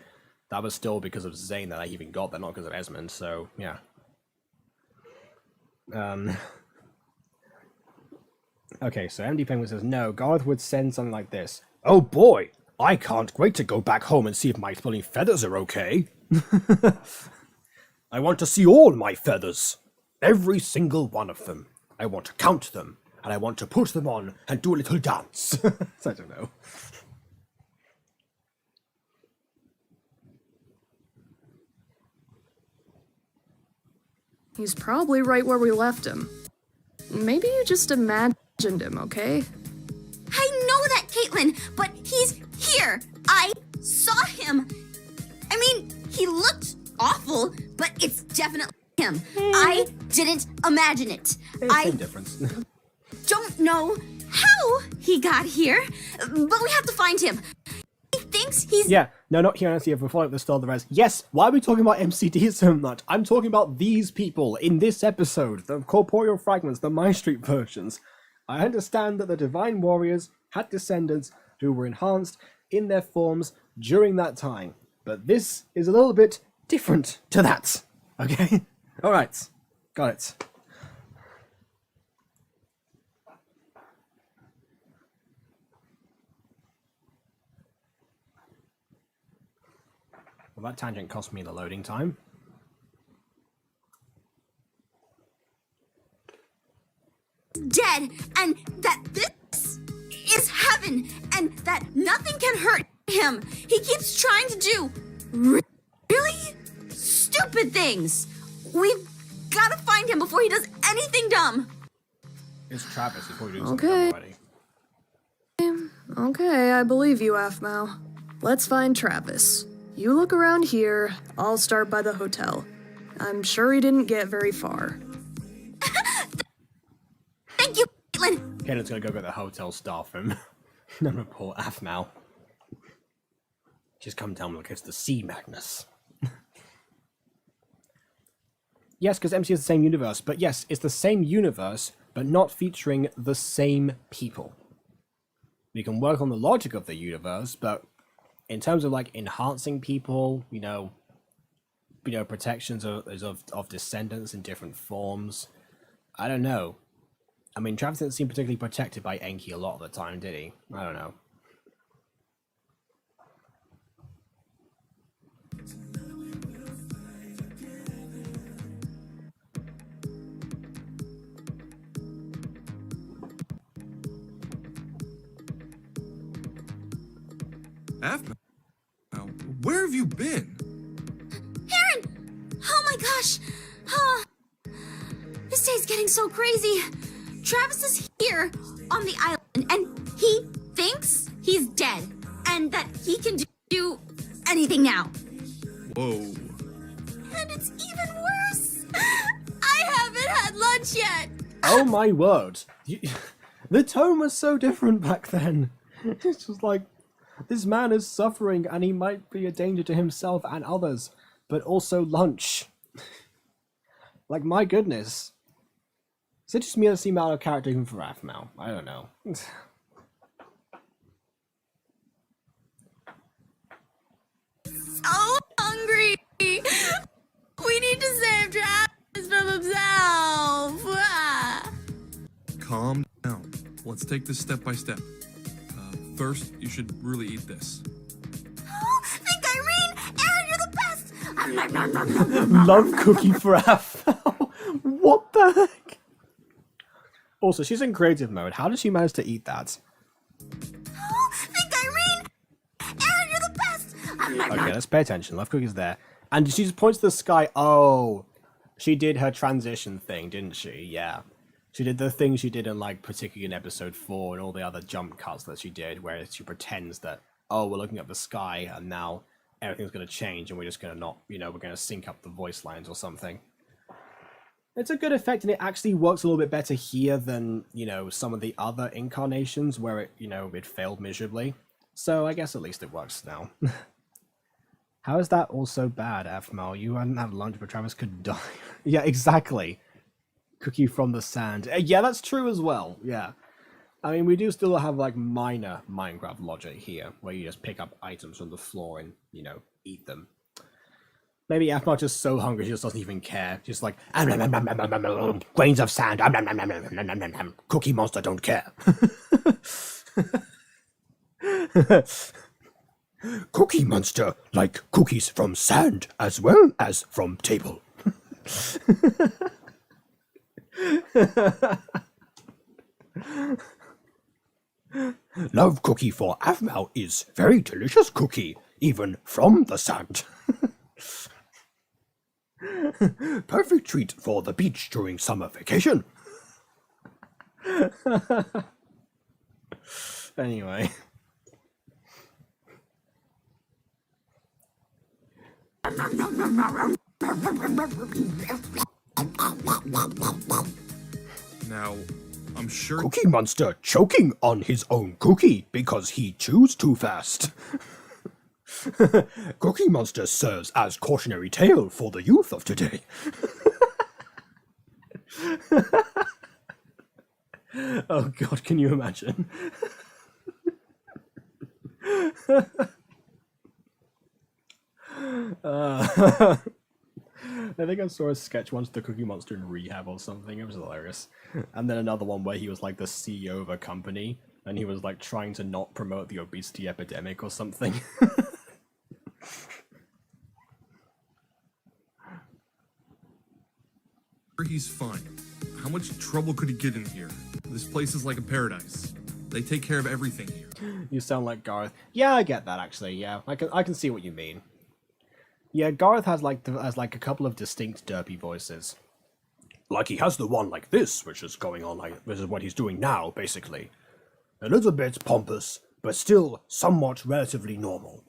that was still because of Zane that I even got that, not because of Esmond. So yeah. Okay, so MD Penguin says, no, Gareth would send something like this. Oh boy, I can't wait to go back home and see if my exploding feathers are okay. I want to see all my feathers. Every single one of them. I want to count them, and I want to put them on and do a little dance. I don't know. He's probably right where we left him. Maybe you just imagined him, okay? I know that, Caitlin, but he's here. I saw him. I mean, he looked awful, but it's definitely him. I didn't imagine it. Same difference. Don't know how he got here, but we have to find him. He thinks he's... Yeah, no, not here, Nancy. Before the start of the rest. Yes, why are we talking about MCD so much? I'm talking about these people in this episode, the corporeal fragments, the MyStreet versions. I understand that the Divine Warriors had descendants who were enhanced in their forms during that time, but this is a little bit different to that. Okay? Alright, got it. Well, that tangent cost me the loading time. dead, and that this is heaven, and that nothing can hurt him. He keeps trying to do really stupid things. We've gotta find him before he does anything dumb. It's Travis. He's probably doing something Okay. already. Okay, I believe you, Aphmau. Let's find Travis. You look around here, I'll start by the hotel. I'm sure he didn't get very far. Thank you, Caitlin. Kenneth's gonna go get the hotel staff room. No report, Aphmau. Just come tell me like it's the sea, Magnus. Yes, because MC is the same universe, but yes, it's the same universe, but not featuring the same people. We can work on the logic of the universe, but in terms of like enhancing people, protections of descendants in different forms, I don't know. I mean, Travis didn't seem particularly protected by Enki a lot of the time, did he? I don't know. Aphmau, where have you been? Aaron! Oh my gosh! Oh, this day's getting so crazy. Travis is here on the island, and he thinks he's dead, and that he can do anything now. Whoa. And it's even worse. I haven't had lunch yet. Oh my word. The tone was so different back then. It's just like, this man is suffering and he might be a danger to himself and others, but also lunch. Like, my goodness. Is it just me that seem out of character even for Aphmau? I don't know. So hungry. We need to save Travis from himself. Ah. Calm down. Let's take this step by step. First, you should really eat this. Love cookie for Afal. What the heck? Also, she's in creative mode. How did she manage to eat that? Oh, think Irene! Aaron, you're the best! Okay, let's pay attention. Love cookie's there. And she just points to the sky. Oh, she did her transition thing, didn't she? Yeah. She did the thing she did in, like, particularly in episode 4 and all the other jump cuts that she did, where she pretends that, oh, we're looking at the sky and now everything's going to change and we're just going to not, we're going to sync up the voice lines or something. It's a good effect, and it actually works a little bit better here than, some of the other incarnations where it, it failed miserably. So I guess at least it works now. How is that also bad, Afmal? You hadn't had lunch, but Travis could die. Yeah, exactly. Cookie from the sand. Yeah, that's true as well. Yeah. I mean, we do still have, like, minor Minecraft logic here, where you just pick up items from the floor and, eat them. Maybe Afmal's just so hungry she just doesn't even care. Just like, grains of sand. Cookie monster don't care. Cookie monster like cookies from sand as well as from table. Love cookie for Afmal is very delicious cookie, even from the sand. Perfect treat for the beach during summer vacation. Anyway. Now, I'm sure Cookie Monster choking on his own cookie because he chews too fast. Cookie Monster serves as cautionary tale for the youth of today. Oh god, can you imagine? I think I saw a sketch once of the Cookie Monster in rehab or something. It was hilarious. And then another one where he was like the CEO of a company and he was like trying to not promote the obesity epidemic or something. he's fine. How much trouble could he get in here? This place is like a paradise. They take care of everything here. You sound like Garth. Yeah, I get that actually. Yeah, I can see what you mean. Yeah, Garth has like a couple of distinct derpy voices. Like he has the one like this, which is going on like this is what he's doing now, basically. A little bit pompous, but still somewhat relatively normal.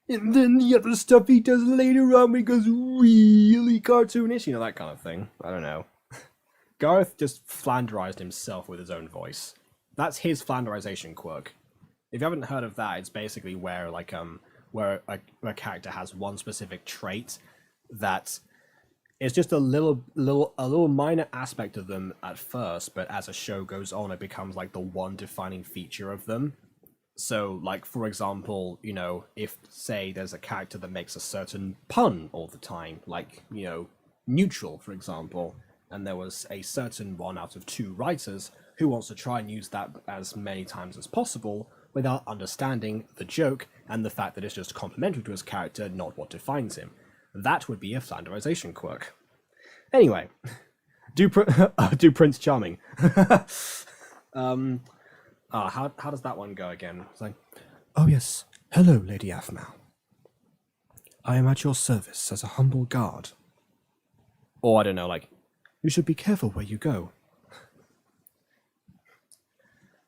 And then the other stuff he does later on becomes really cartoonish, that kind of thing. I don't know. Garth just flanderized himself with his own voice. That's his flanderization quirk. If you haven't heard of that, it's basically where where a character has one specific trait that is just a little minor aspect of them at first, but as a show goes on, it becomes like the one defining feature of them. So, like, for example, if, say, there's a character that makes a certain pun all the time, like, neutral, for example, and there was a certain one out of 2 writers who wants to try and use that as many times as possible without understanding the joke and the fact that it's just complementary to his character, not what defines him. That would be a flanderization quirk. Anyway, do Prince Charming. How does that one go again? It's like, oh yes, hello, Lady Afmal. I am at your service as a humble guard. Or I don't know, like, you should be careful where you go.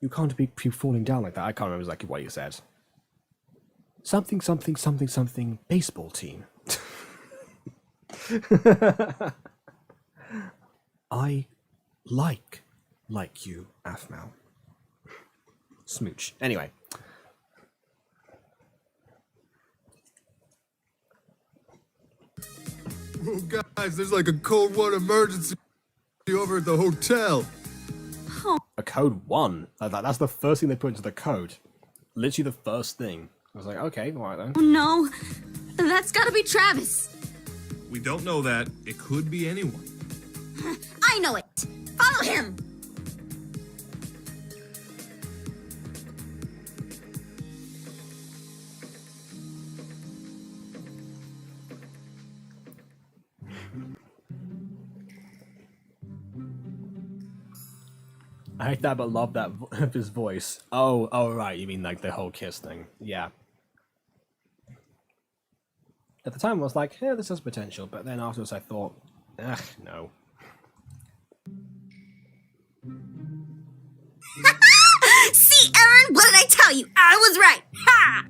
You can't be falling down like that. I can't remember exactly what you said. Something, something, something, something, baseball team. I like you, Afmal. Smooch. Anyway. Oh, guys, there's like a code 1 emergency over at the hotel. A code 1? That's the first thing they put into the code. Literally the first thing. I was like, okay, alright then. Oh no, that's gotta be Travis. We don't know that. It could be anyone. I know it. Follow him. I hate that, but love that of his voice. Oh, right. You mean like the whole kiss thing? Yeah. At the time, I was like, "Yeah, this has potential," but then afterwards, I thought, "Ugh, no." See, Aaron, what did I tell you? I was right. Ha!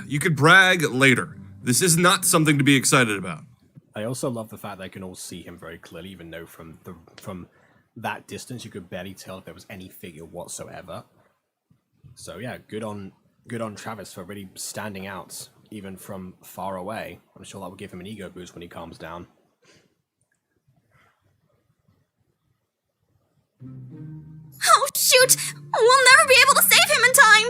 You could brag later. This is not something to be excited about. I also love the fact that I can all see him very clearly, even though from that distance you could barely tell if there was any figure whatsoever. So yeah, good on Travis for really standing out, even from far away. I'm sure that will give him an ego boost when he calms down. Oh, shoot! We'll never be able to save him in time!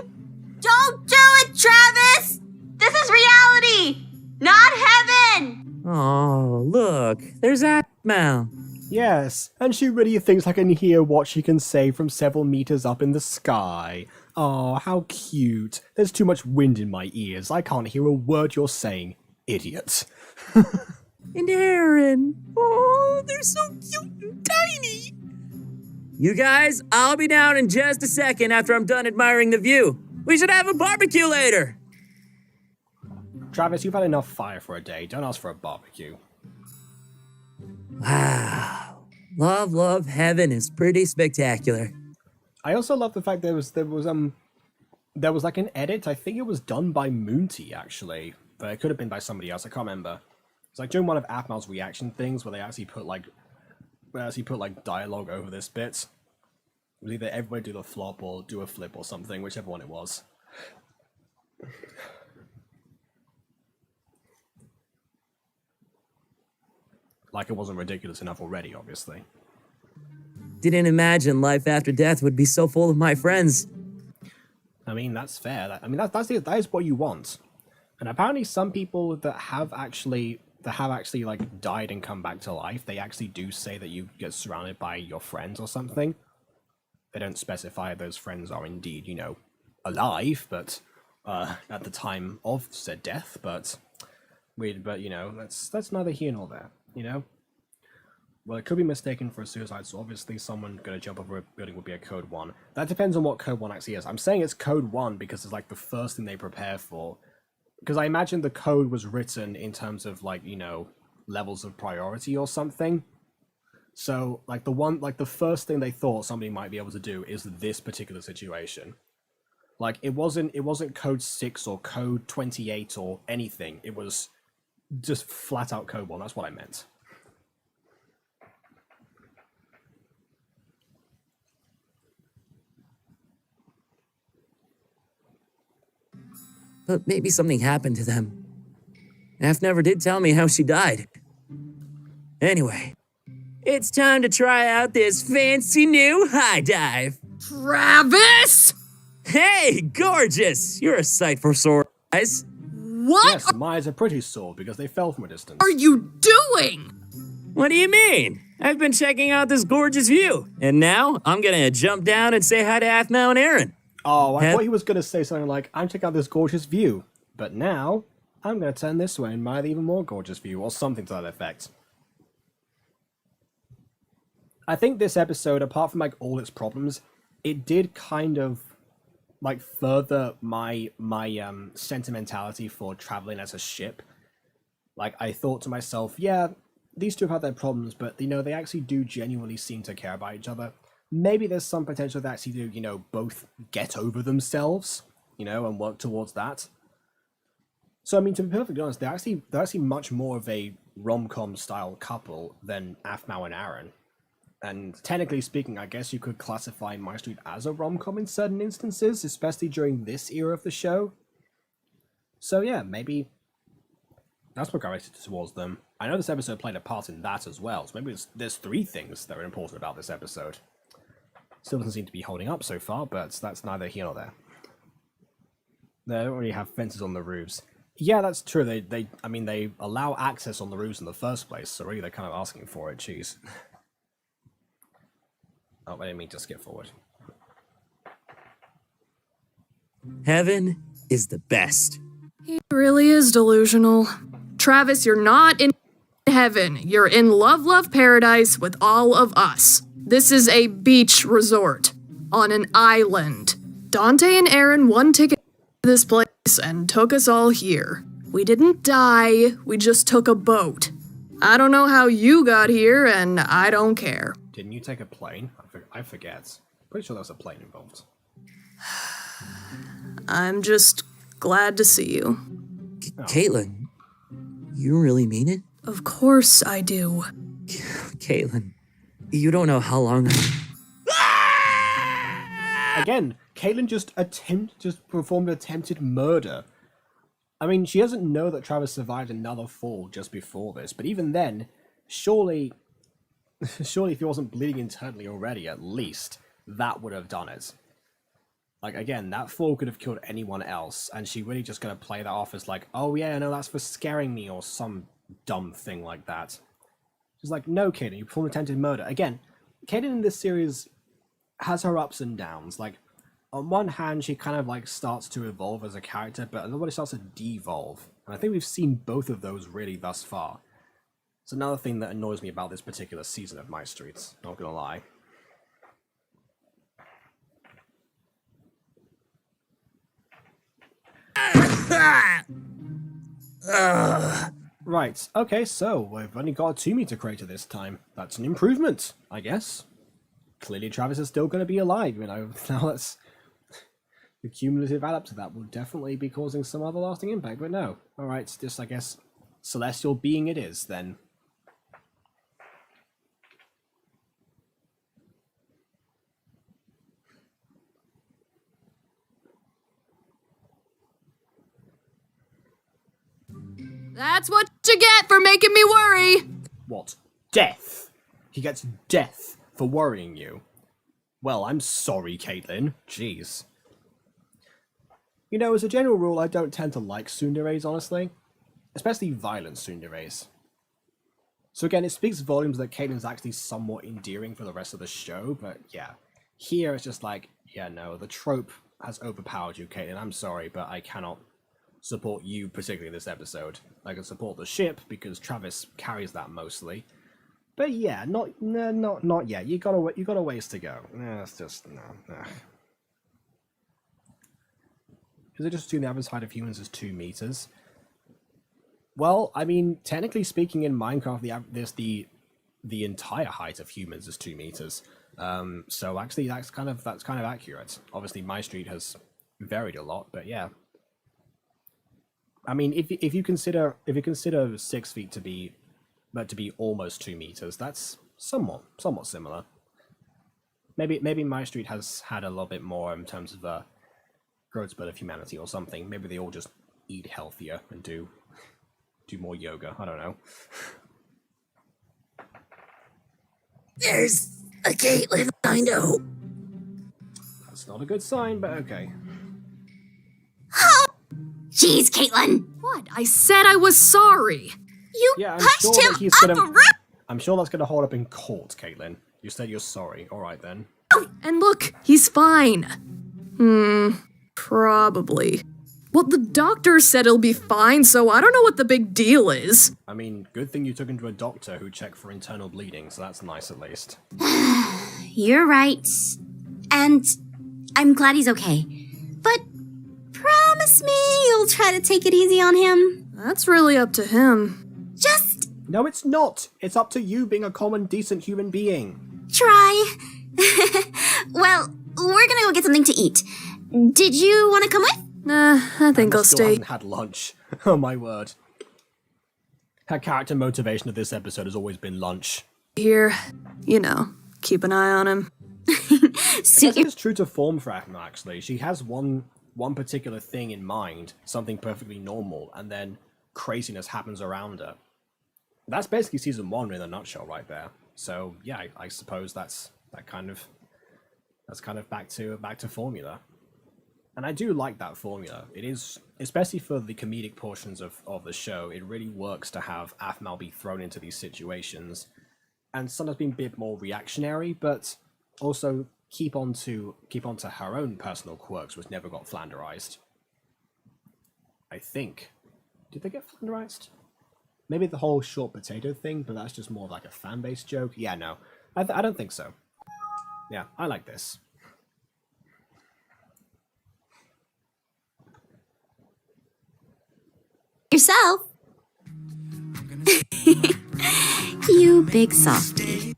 Don't do it, Travis! This is reality, not heaven! Oh, look, there's Atmal. Yes, and she really thinks I can hear what she can say from several meters up in the sky. Oh, how cute. There's too much wind in my ears. I can't hear a word you're saying, idiot. And Aaron. Oh, they're so cute and tiny. You guys, I'll be down in just a second after I'm done admiring the view. We should have a barbecue later. Travis, you've had enough fire for a day. Don't ask for a barbecue. Wow. Love, heaven is pretty spectacular. I also love the fact there was like an edit. I think it was done by Moonty actually, but it could have been by somebody else. I can't remember. It's like during one of Atmal's reaction things where they actually put like dialogue over this bit. It was either everybody do the flop or do a flip or something, whichever one it was. Like it wasn't ridiculous enough already, obviously. Didn't imagine life after death would be so full of my friends. I mean, that's fair. That is what you want. And apparently some people that have actually like died and come back to life, they actually do say that you get surrounded by your friends or something. They don't specify if those friends are indeed, alive, but at the time of said death, but that's neither here nor there, Well, it could be mistaken for a suicide, so obviously someone gonna jump over a building would be a code 1. That depends on what code 1 actually is. I'm saying it's code 1 because it's like the first thing they prepare for. Because I imagine the code was written in terms of like, levels of priority or something. So like the first thing they thought somebody might be able to do is this particular situation. Like it wasn't code 6 or code 28 or anything. It was just flat out code 1. That's what I meant. But maybe something happened to them. Af never did tell me how she died. Anyway, it's time to try out this fancy new high dive. Travis! Hey, gorgeous! You're a sight for sore eyes. What Yes, my eyes are pretty sore because they fell from a distance. are you doing? What do you mean? I've been checking out this gorgeous view, and now I'm gonna jump down and say hi to Athmau and Aaron. Oh, I thought he was going to say something like, I'm checking out this gorgeous view, but now I'm going to turn this way and admire the even more gorgeous view, or something to that effect. I think this episode, apart from like all its problems, it did kind of like further my sentimentality for traveling as a ship. Like I thought to myself, yeah, these two have had their problems, but they actually do genuinely seem to care about each other. Maybe there's some potential to actually do, both get over themselves, and work towards that. So, I mean, to be perfectly honest, they're actually much more of a rom-com style couple than Athmau and Aaron. And technically speaking, I guess you could classify MyStreet as a rom-com in certain instances, especially during this era of the show. So yeah, maybe that's what gravitated towards them. I know this episode played a part in that as well, so maybe there's 3 things that are important about this episode. Still doesn't seem to be holding up so far, but that's neither here nor there. They don't really have fences on the roofs. Yeah, that's true. They allow access on the roofs in the first place, so really they're kind of asking for it. Jeez. Oh, I didn't mean to skip forward. Heaven is the best. He really is delusional. Travis, you're not in heaven. You're in love paradise with all of us. This is a beach resort on an island. Dante and Aaron won tickets to this place and took us all here. We didn't die, we just took a boat. I don't know how you got here, and I don't care. Didn't you take a plane? I forget. Pretty sure there was a plane involved. I'm just glad to see you. Caitlin, you really mean it? Of course I do. Caitlin, you don't know how long Again, Caitlin just performed attempted murder. I mean, she doesn't know that Travis survived another fall just before this, but even then, surely if he wasn't bleeding internally already, at least, that would have done it. Like, again, that fall could have killed anyone else, and she really just gonna play that off as like, oh yeah, no, that's for scaring me, or some dumb thing like that. She's like, no, Caitlin, you performed attempted murder. Again, Caitlin in this series has her ups and downs. Like, on one hand, she kind of like starts to evolve as a character, but on the other she starts to devolve. And I think we've seen both of those really thus far. It's another thing that annoys me about this particular season of MyStreet, not gonna lie. Right, okay, so we've only got a 2-meter crater this time. That's an improvement, I guess. Clearly Travis is still going to be alive, you know. Now that's... the cumulative add up to that will definitely be causing some other lasting impact, but no. Alright, just, I guess, celestial being it is, then. That's what you get for making me worry. What? Death? He gets death for worrying you? Well, I'm sorry, Caitlin. Jeez. You know, as a general rule, I don't tend to like tsunderes, honestly. Especially violent tsunderes. So again, it speaks volumes that Caitlin's actually somewhat endearing for the rest of the show, but yeah. Here it's just like, yeah, no, the trope has overpowered you, Caitlin. I'm sorry, but I cannot support you particularly this episode. I can support the ship because Travis carries that mostly. But yeah, not yet. You got a ways to go. It's just no. Is it just assume the average height of humans is 2 meters? Well, I mean, technically speaking, in Minecraft, the entire height of humans is 2 meters. So actually, that's kind of accurate. Obviously, MyStreet has varied a lot, but yeah. I mean, if you consider 6 feet to be almost 2 meters, that's somewhat similar. Maybe MyStreet has had a little bit more in terms of growth spurt of humanity or something. Maybe they all just eat healthier and do more yoga. I don't know. There's a Caitlin I know. That's not a good sign, but okay. Jeez, Caitlin. What? I said I was sorry. You Yeah, I'm punched sure that him he's up gonna. a roof. I'm sure that's gonna hold up in court, Caitlin. You said you're sorry. All right then. And look, he's fine. Probably. Well, the doctor said he'll be fine, so I don't know what the big deal is. I mean, good thing you took him to a doctor who checked for internal bleeding, so that's nice at least. You're right. And I'm glad he's okay. But promise me you'll try to take it easy on him. That's really up to him. Just No, it's not. It's up to you being a common, decent human being. try. Well, we're gonna go get something to eat. Did you want to come with? Nah, I think I'll Still stay hasn't had lunch. Oh my word. Her character motivation of this episode has always been lunch. here. You know, keep an eye on him. Suit your It's true to form for Aphna, actually. She has one particular thing in mind, something perfectly normal, and then craziness happens around her. That's basically season 1 in a nutshell right there. So yeah, I suppose that's kind of back to formula. And I do like that formula. It is, especially for the comedic portions of the show, it really works to have Aphmau be thrown into these situations and sometimes being a bit more reactionary, but also keep on to her own personal quirks, which never got flanderized. I think. Did they get flanderized? Maybe the whole short potato thing, but that's just more of like a fan base joke. Yeah, no, I don't think so. Yeah, I like this. Yourself. You big softy.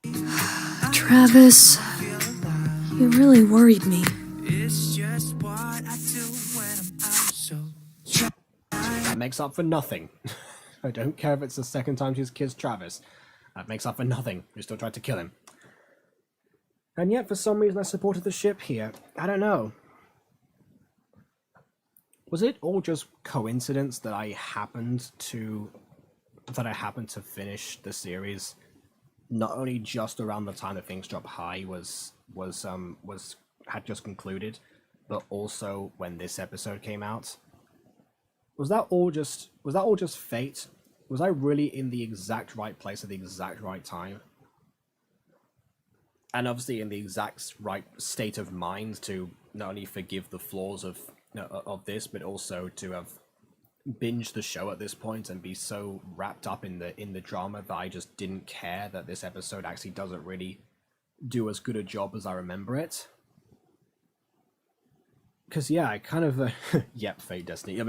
Travis, you really worried me. It's just what I do when I'm out, so That makes up for nothing. I don't care if it's the second time she's kissed Travis. That makes up for nothing. You still tried to kill him. And yet, for some reason, I supported the ship here. I don't know. Was it all just coincidence that I happened to finish the series not only just around the time that Things Drop High had just concluded, but also when this episode came out? Was that all just fate? Was I really in the exact right place at the exact right time? And obviously in the exact right state of mind to not only forgive the flaws of this, but also to have binged the show at this point and be so wrapped up in the drama that I just didn't care that this episode actually doesn't really do as good a job as I remember it. Because yeah, I kind of yep, fate destiny. I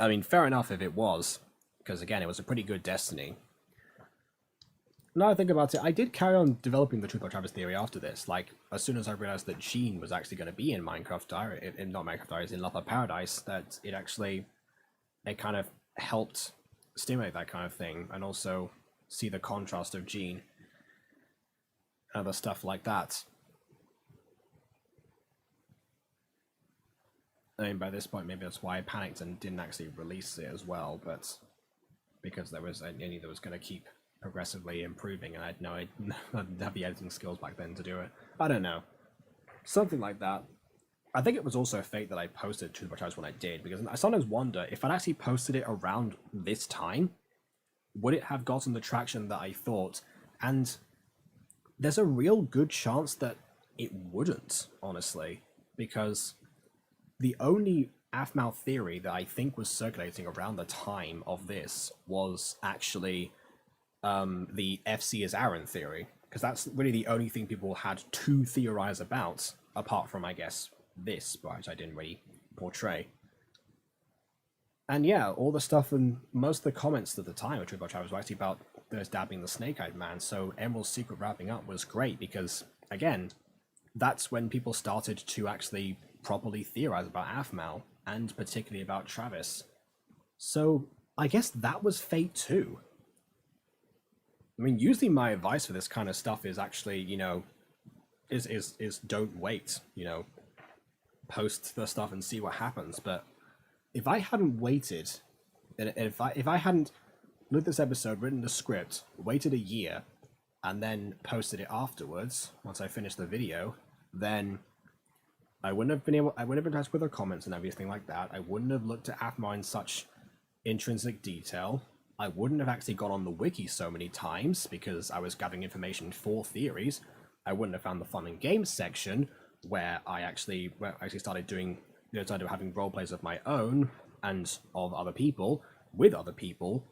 mean, fair enough if it was, because again, it was a pretty good destiny. Now I think about it, I did carry on developing the Truth About Travis theory after this. Like, as soon as I realized that Gene was actually going to be in Minecraft Diary, not Minecraft Diaries, in Love of Paradise, that it kind of helped stimulate that kind of thing, and also see the contrast of Gene and other stuff like that. I mean, by this point, maybe that's why I panicked and didn't actually release it as well, but because I knew that was going to keep progressively improving, and I didn't have the editing skills back then to do it. I don't know. Something like that. I think it was also fate that I posted Truth About Travis when I did, because I sometimes wonder if I'd actually posted it around this time, would it have gotten the traction that I thought? And there's a real good chance that it wouldn't, honestly, because the only Aphmau theory that I think was circulating around the time of this was actually the FC is Aaron theory, because that's really the only thing people had to theorize about, apart from, I guess, this, which I didn't really portray. And yeah, all the stuff and most of the comments at the time of Truth About Travis were actually about there's dad being the snake-eyed man, so Emerald's secret wrapping up was great, because, again, that's when people started to actually properly theorize about Aphmau, and particularly about Travis. So, I guess that was fate too. I mean, usually my advice for this kind of stuff is actually, is don't wait, post the stuff and see what happens. But if I hadn't waited, and if I hadn't looked at this episode, written the script, waited a year, and then posted it afterwards, once I finished the video, then I wouldn't have been touched with the comments and everything like that. I wouldn't have looked at Aphmau in such intrinsic detail. I wouldn't have actually gone on the wiki so many times because I was gathering information for theories. I wouldn't have found the fun and games section where I actually started doing, started having role plays of my own and of other people, with other people,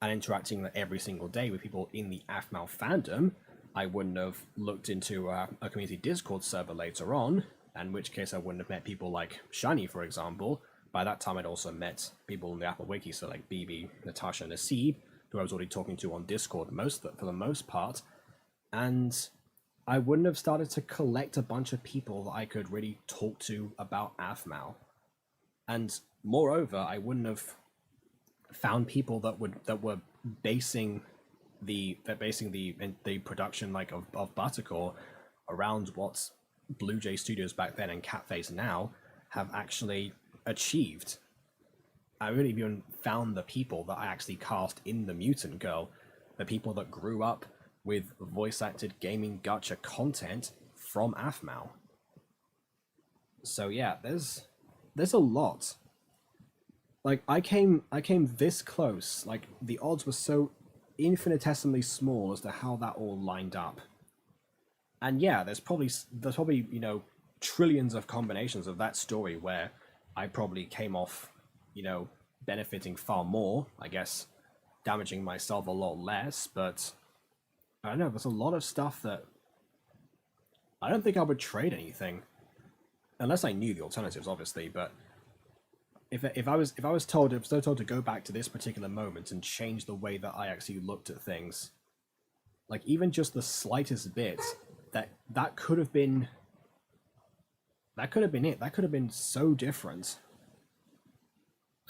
and interacting every single day with people in the Aphmau fandom. I wouldn't have looked into a community Discord server later on, in which case I wouldn't have met people like Shiny, for example. By that time, I'd also met people in the Apple Wiki, so like BB, Natasha, and Nasib, who I was already talking to on Discord for the most part. And I wouldn't have started to collect a bunch of people that I could really talk to about Aphmau. And moreover, I wouldn't have found people that were basing the production of Buttercore around what Blue Jay Studios back then and Catface now have actually achieved. I really even found the people that I actually cast in the Mutant Girl, the people that grew up with voice-acted gaming gacha content from Aphmau. So yeah, there's a lot. Like, I came this close. Like, the odds were so infinitesimally small as to how that all lined up. And yeah, there's probably trillions of combinations of that story where I probably came off, benefiting far more, I guess, damaging myself a lot less, but I don't know, there's a lot of stuff that I don't think I would trade anything. Unless I knew the alternatives, obviously, but if I was told to go back to this particular moment and change the way that I actually looked at things, like even just the slightest bit, that could have been it. That could have been so different.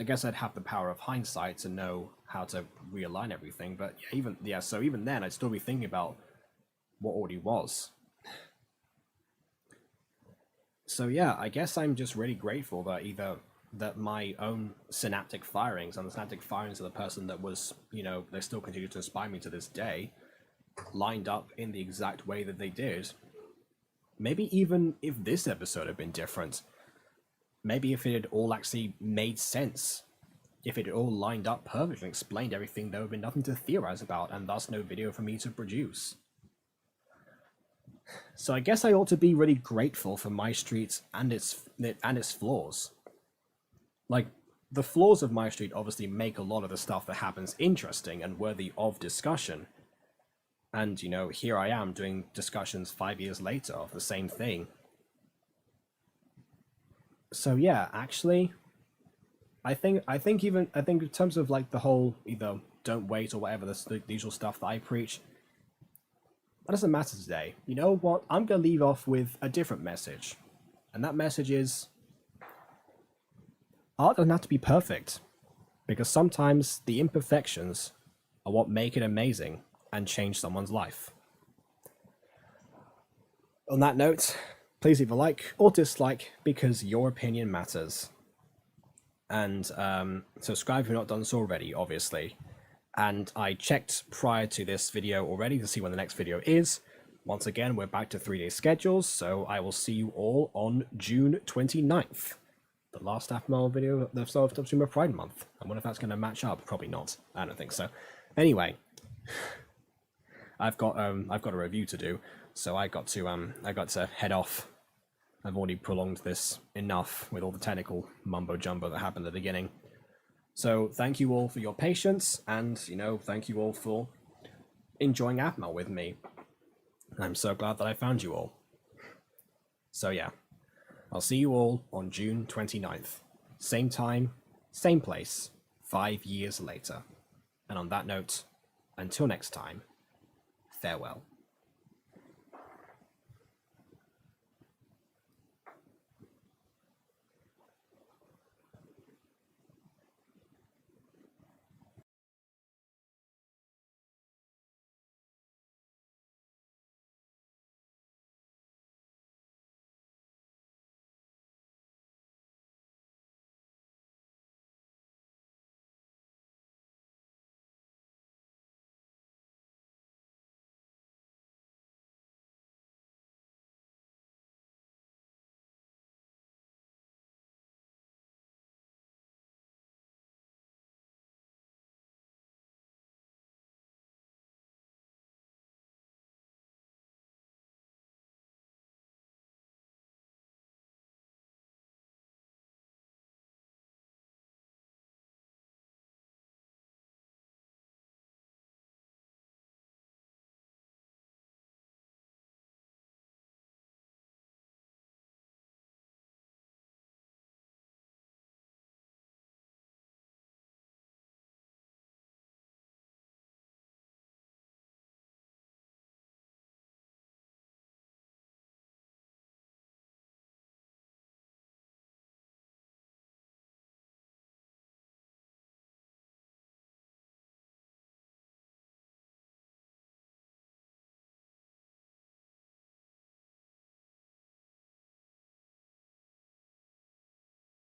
I guess I'd have the power of hindsight to know how to realign everything, but so even then I'd still be thinking about what already was. So yeah, I guess I'm just really grateful that that my own synaptic firings and the synaptic firings of the person that was, they still continue to inspire me to this day, lined up in the exact way that they did. Maybe even if this episode had been different, maybe if it had all actually made sense, if it had all lined up perfectly and explained everything, there would have been nothing to theorize about and thus no video for me to produce. So I guess I ought to be really grateful for MyStreet and its flaws. Like, the flaws of MyStreet obviously make a lot of the stuff that happens interesting and worthy of discussion. And, here I am doing discussions 5 years later of the same thing. So yeah, actually, I think in terms of like the whole either don't wait or whatever, the usual stuff that I preach, that doesn't matter today. You know what? I'm going to leave off with a different message. And that message is, art doesn't have to be perfect, because sometimes the imperfections are what make it amazing and change someone's life. On that note, please leave a like or dislike, because your opinion matters. And subscribe if you've not done so already, obviously. And I checked prior to this video already to see when the next video is. Once again, we're back to 3-day schedules, so I will see you all on June 29th. The last AFML video of September Pride Month. I wonder if that's going to match up. Probably not. I don't think so. Anyway, I've got a review to do, so I got to head off. I've already prolonged this enough with all the technical mumbo jumbo that happened at the beginning. So thank you all for your patience, and thank you all for enjoying AFML with me. I'm so glad that I found you all. So yeah, I'll see you all on June 29th. Same time, same place, 5 years later. And on that note, until next time, farewell.